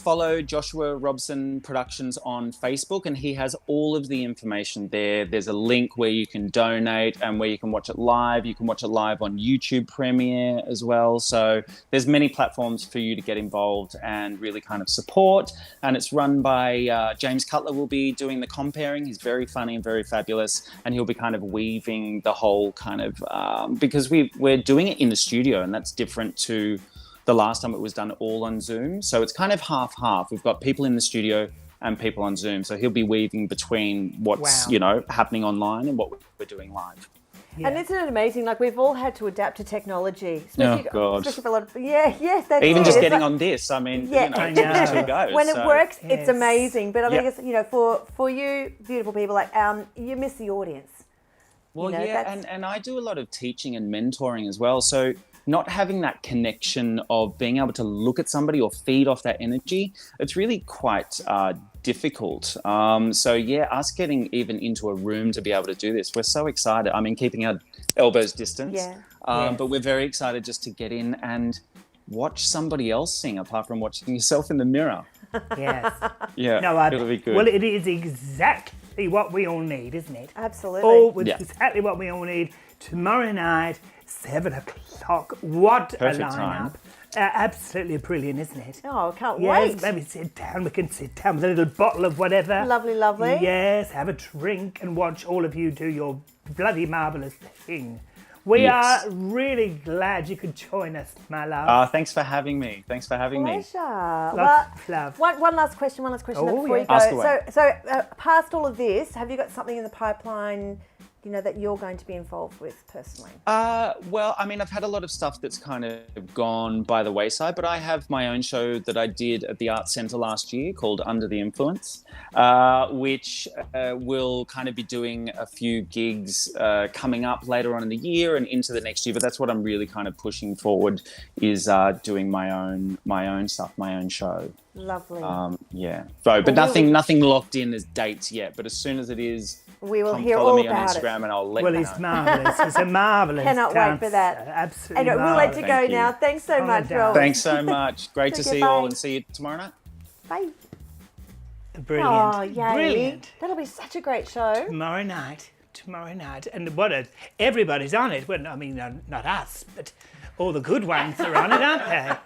follow Joshua Robson Productions on Facebook, and he has all of the information there. There's a link where you can donate and where you can watch it live. You can watch it live on YouTube Premiere as well. So there's many platforms for you to get involved and really kind of support. And it's run by James Cutler will be doing the comparing. He's very funny and very fabulous. And he'll be kind of weaving the whole kind of, because we're doing it in the studio, and that's different to the last time it was done all on Zoom. So it's kind of half-half. We've got people in the studio and people on Zoom. So he'll be weaving between what's, happening online and what we're doing live. Yeah. And isn't it amazing? Like, we've all had to adapt to technology. God. Especially for a lot of, yes, that's Even it. just It's getting like, on this, I mean, yeah. it's two goes. When it works, it's Yes. amazing. But I Yeah. think it's, for you beautiful people, like, you miss the audience. Well, You know, yeah, that's- and I do a lot of teaching and mentoring as well. So not having that connection of being able to look at somebody or feed off that energy, it's really quite difficult. So yeah, us getting even into a room to be able to do this, we're so excited. I mean, keeping our elbows distance, but we're very excited just to get in and watch somebody else sing apart from watching yourself in the mirror. Yes. Yeah, No, it'll be good. Well, it is exactly what we all need, isn't it? Absolutely. Oh, it's Yeah. exactly what we all need. Tomorrow night, 7 o'clock. What Perfect a lineup. time. Absolutely brilliant, isn't it? Oh, I can't Yes, wait. maybe sit down. We can sit down with a little bottle of whatever. Lovely, lovely. Yes, have a drink and watch all of you do your bloody marvellous thing. We Yes. are really glad you could join us, my love. Thanks for having me. Pleasure. Love. One last question Oh, before yeah. you go. Ask away. So past all of this, have you got something in the pipeline, that you're going to be involved with personally? Well, I mean, I've had a lot of stuff that's kind of gone by the wayside, but I have my own show that I did at the Arts Centre last year called Under the Influence, which will kind of be doing a few gigs coming up later on in the year and into the next year. But that's what I'm really kind of pushing forward is doing my own stuff, my own show. Lovely. Yeah. So, but nothing locked in as dates yet. But as soon as it is, we will come hear follow all me on about Instagram it. and I'll let Well, you it's know. marvellous. It's a marvellous Cannot wait for dance. that. Absolutely Anyway, we'll let you marvellous. go Thank you. now. Thanks so Oh, much, darling. Rob. Thanks so much. Great to Take see care, you all bye. and see you tomorrow night. Bye. Brilliant. Oh, yay. Brilliant. That'll be such a great show. Tomorrow night. And everybody's on it. Well, I mean, not us, but all the good ones are on it, aren't they?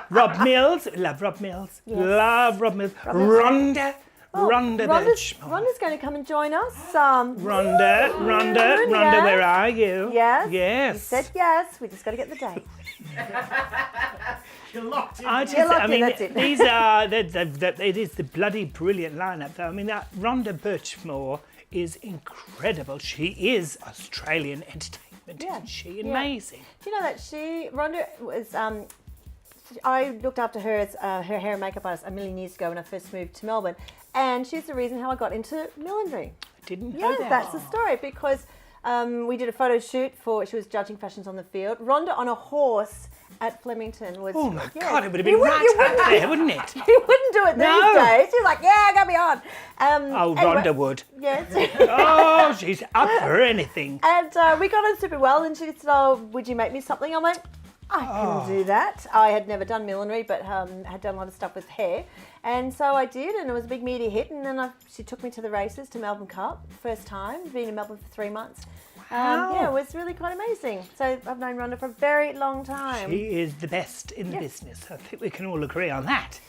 Rob Mills. Love Rob Mills. Yes. Love Rob Mills. Rhonda. Rhonda Birchmore. Rhonda's going to come and join us. Rhonda, yeah. where are you? Yes. Yes. You said yes. We just got to get the date. I You're locked in, mean, that's it. these are, it is the bloody brilliant lineup, though. I mean, that Rhonda Birchmore is incredible. She is Australian entertainment, isn't she? Amazing. Do you know that Rhonda was, I looked after her as her hair and makeup artist a million years ago when I first moved to Melbourne, and she's the reason how I got into millinery. I didn't know that. That's the story, because we did a photo shoot she was judging fashions on the field. Rhonda on a horse at Flemington was... Oh, my yeah. God, it would have been right up there, wouldn't it? You wouldn't do it No. these days. She's like, yeah, got me on. Rhonda would. Yes. Oh, she's up for anything. And we got on super well, and she said, oh, would you make me something? I went, I can do that. I had never done millinery, but had done a lot of stuff with hair. And so I did, and it was a big media hit. And then she took me to the races, to Melbourne Cup, first time, being in Melbourne for 3 months. Wow. It was really quite amazing. So I've known Rhonda for a very long time. She is the best in the business. I think we can all agree on that.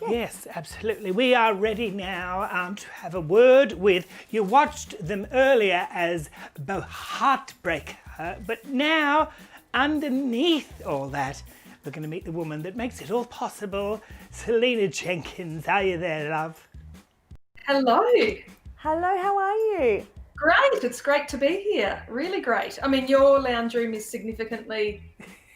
Yes, absolutely. We are ready now to have a word with... You watched them earlier as Beau Heartbreaker, but now, underneath all that, we're going to meet the woman that makes it all possible. Selena Jenkins, are you there, love? Hello. Hello, how are you? Great. It's great to be here. Really great. I mean, your lounge room is significantly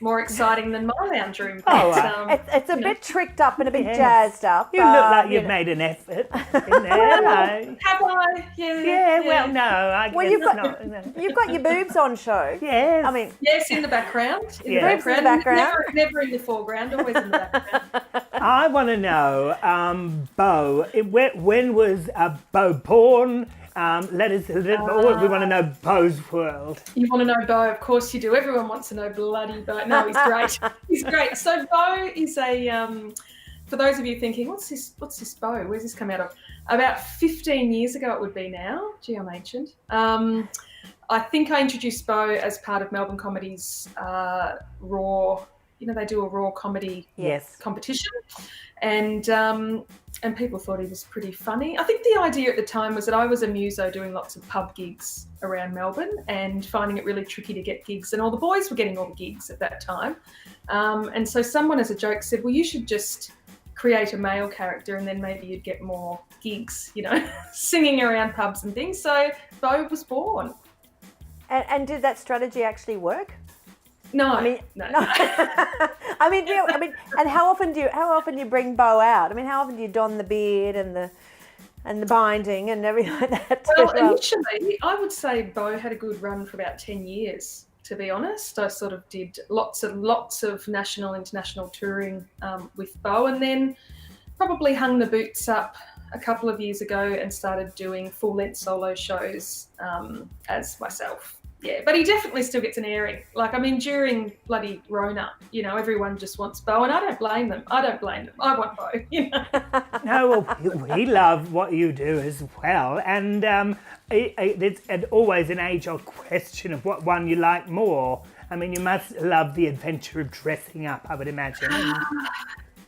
more exciting than my lounge room. Oh, But, It's a bit tricked up and a bit Yes. jazzed up. You look like you you've know. made an effort in there. like- have I? Yeah. Yeah, well, no, I guess Well, you've got not. No. you've got your boobs on show. Yes. I mean, Yes, in the background. Yeah. Boobs in the background. Never in the foreground, always in the background. I want to know, Beau, when was Beau born? Let us, we want to know Beau's world. You want to know Beau? Of course you do. Everyone wants to know bloody Beau. No, he's great. He's great. So Beau is for those of you thinking, what's this Beau? Where's this come out of? About 15 years ago it would be now. Gee, I'm ancient. I think I introduced Beau as part of Melbourne Comedy's Raw. They do a Raw comedy competition, and people thought he was pretty funny. I think the idea at the time was that I was a muso doing lots of pub gigs around Melbourne and finding it really tricky to get gigs, and all the boys were getting all the gigs at that time. And so someone as a joke said, well, you should just create a male character and then maybe you'd get more gigs, singing around pubs and things. So Beau was born. and did that strategy actually work? No, I mean, no. I mean, and how often do you bring Beau out? I mean, how often do you don the beard and the binding and everything like that? Well, initially, I would say Beau had a good run for about 10 years. To be honest, I sort of did lots of national, international touring with Beau, and then probably hung the boots up a couple of years ago and started doing full-length solo shows as myself. Yeah, but he definitely still gets an airing. During bloody Rona, everyone just wants Beau, and I don't blame them. I want Beau, No, well, we love what you do as well, and it's always an age-old question of what one you like more. I mean, you must love the adventure of dressing up, I would imagine.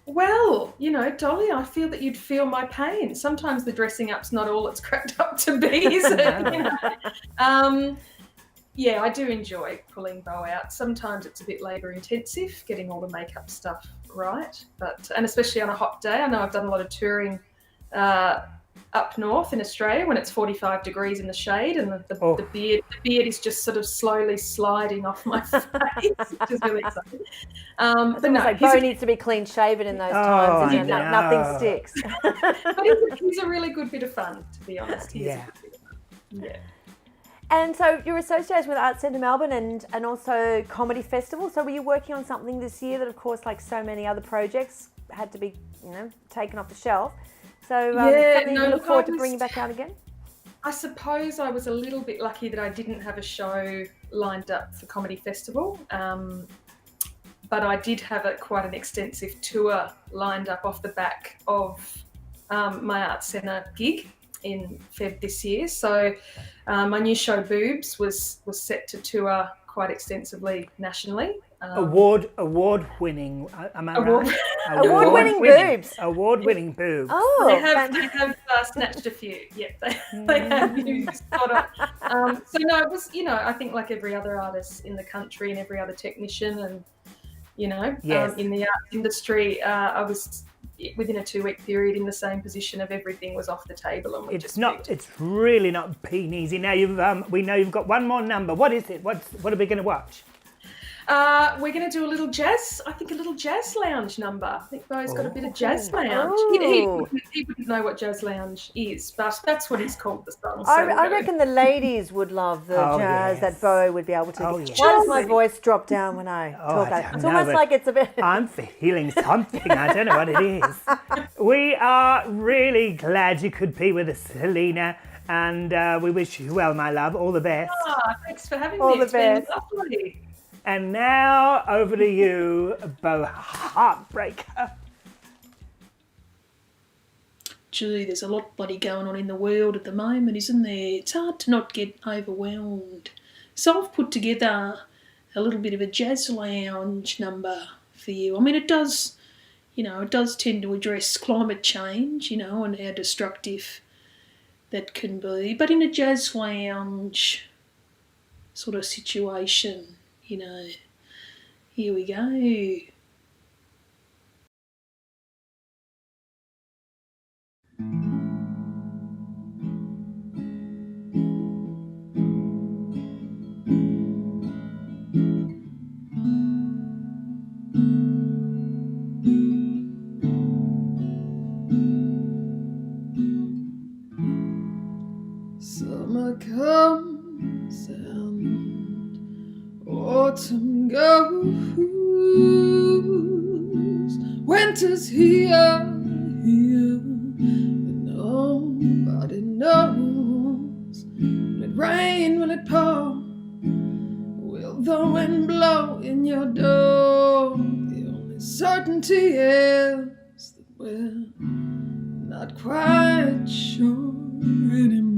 Well, Dolly, I feel that you'd feel my pain. Sometimes the dressing up's not all it's cracked up to be, is it? Yeah, I do enjoy pulling Beau out. Sometimes it's a bit labour intensive getting all the makeup stuff right, and especially on a hot day. I know I've done a lot of touring up north in Australia when it's 45 degrees in the shade, and the beard is just sort of slowly sliding off my face, which is really exciting. But no, Beau needs to be clean shaven in those times, and nothing sticks. But he's a really good bit of fun, to be honest. He is a good bit of fun. Yeah. And so you're associated with Arts Centre Melbourne and also Comedy Festival. So were you working on something this year that, of course, like so many other projects, had to be, taken off the shelf? So something you look forward to bringing back out again? I suppose I was a little bit lucky that I didn't have a show lined up for Comedy Festival. But I did have quite an extensive tour lined up off the back of my Arts Centre gig in Feb this year. So my new show Boobs was set to tour quite extensely nationally. Award-winning, am I right? Award-winning boobs. Award-winning boobs. Oh, they have snatched a few. Yeah, they have used. So no, it was, I think like every other artist in the country and every other technician and, in the arts industry, I was within a 2-week period in the same position of everything was off the table, and it's really not been easy. Now we know you've got one more number. What is it? What are we going to watch? We're going to do a little jazz lounge number. I think Beau's got a bit of jazz lounge. He wouldn't know what jazz lounge is, but that's what he's called the song. So I reckon the ladies would love the jazz that Beau would be able to. Why does my voice drop down when I talk like it? It's almost like it's a bit... I'm feeling something. I don't know what it is. We are really glad you could be with us, Selena, and we wish you well, my love. All the best. Thanks for having all me. It's been lovely. And now over to you, Beau Heartbreaker. Gee, there's a lot bloody going on in the world at the moment, isn't there? It's hard to not get overwhelmed. So I've put together a little bit of a jazz lounge number for you. I mean, it does tend to address climate change, and how destructive that can be. But in a jazz lounge sort of situation, here we go. Autumn goes, winter's here, but nobody knows. Will it rain, will it pour? Will the wind blow in your door? The only certainty is that we're not quite sure anymore.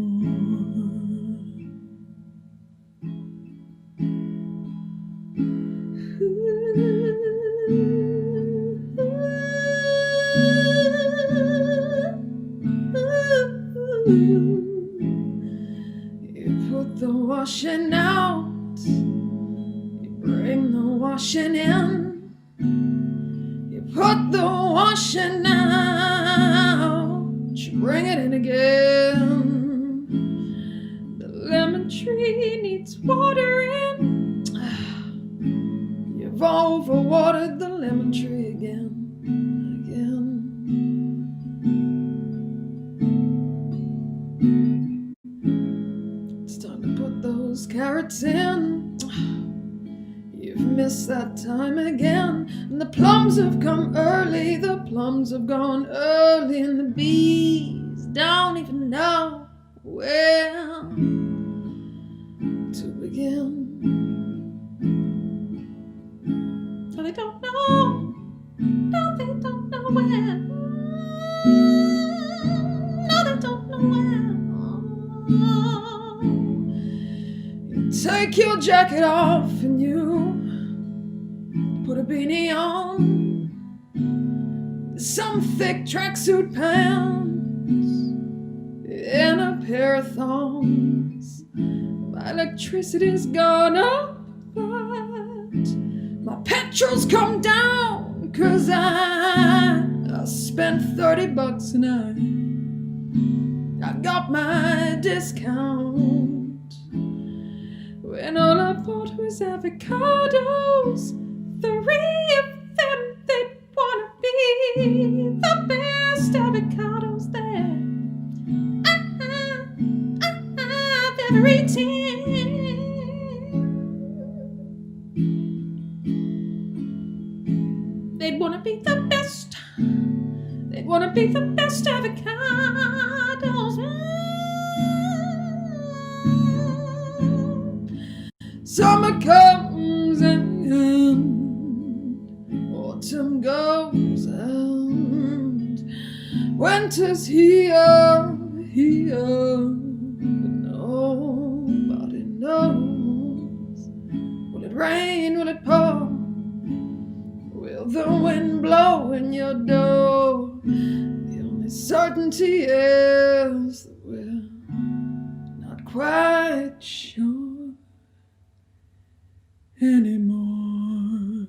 You put the washing out, you bring the washing in. You put the washing out, you bring it in again. The lemon tree needs watering. You've overwatered the lemon tree again. It's time to put those carrots in. You've missed that time again. And the plums have come early, the plums have gone early, and the bees don't even know where to begin. No, they don't know. No, they don't know where. No, they don't know where. You take your jacket off and you put a beanie on, some thick tracksuit pants, and a pair of thongs. My electricity's gone up, but my petrol's come down, 'cause I spent $30 a night. I got my discount when all I bought was avocados. 3 of them, they wanna be the best avocados there I've ever eaten. They'd wanna be the best. They'd wanna be the best avocados. Summer comes and autumn goes and winter's here, but nobody knows. Will it rain, will it pour? Will the wind blow in your door? The only certainty is that we're not quite sure anymore.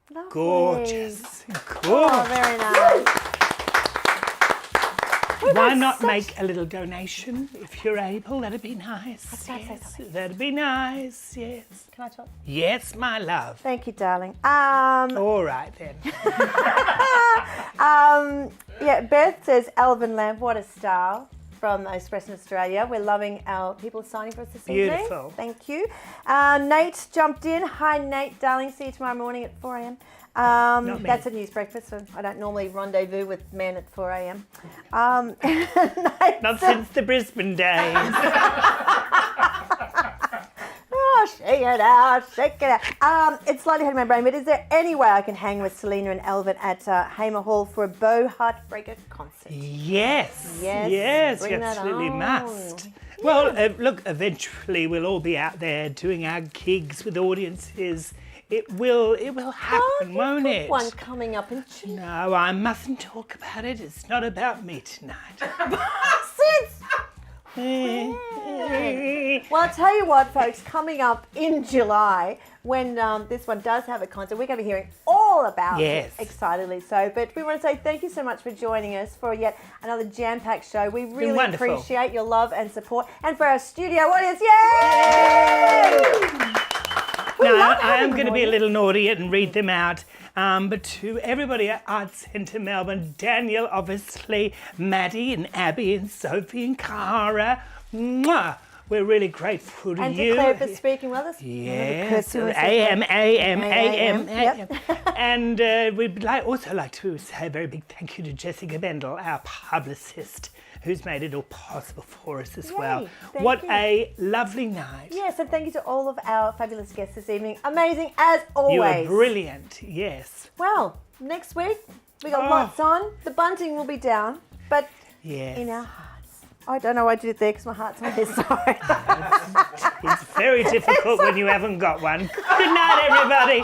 Lovely. Gorgeous. Oh, very nice. Why not make a little donation if you're able? That'd be nice. Yes, that'd be nice. Yes. Can I talk? Yes, my love. Thank you, darling. All right then. Yeah, Beth says Elvin Lamp, what a star, from Express in Australia. We're loving our people signing for us this evening. Beautiful. Thank you. Nate jumped in. Hi, Nate, darling. See you tomorrow morning at 4 a.m. That's a news breakfast. So I don't normally rendezvous with men at 4 a.m. Not since the Brisbane days. Oh, shake it out, shake it out. It's slightly ahead of my brain, but is there any way I can hang with Selena and Elvin at Hamer Hall for a Beau Heartbreaker concert? Yes. Yes, Yes, you bring that absolutely on. must. Well, look, eventually we'll all be out there doing our gigs with audiences. It will happen, won't it? One coming up in June. No, I mustn't talk about it. It's not about me tonight. Well, I'll tell you what, folks, coming up in July, when this one does have a concert, we're going to be hearing all about it, excitedly so. But we want to say thank you so much for joining us for yet another jam-packed show. We really appreciate your love and support. And for our studio audience, yay! love I am having going to be a them. little naughty and read them out. But to everybody at Arts Centre Melbourne, Daniel, obviously, Maddie and Abby and Sophie and Cara, mwah, we're really grateful to And you. to Claire for speaking with us. Yes, Remember, AM. Yep. And we'd also like to say a very big thank you to Jessica Bendel, our publicist, who's made it all possible for us as well. Thank What you. a lovely night. Yes, and thank you to all of our fabulous guests this evening. Amazing as always. You were brilliant, yes. Well, next week we got lots on. The bunting will be down, but Yes. in our hearts. I don't know what I did there because my heart's on this side. It's very difficult when you haven't got one. Good night, everybody.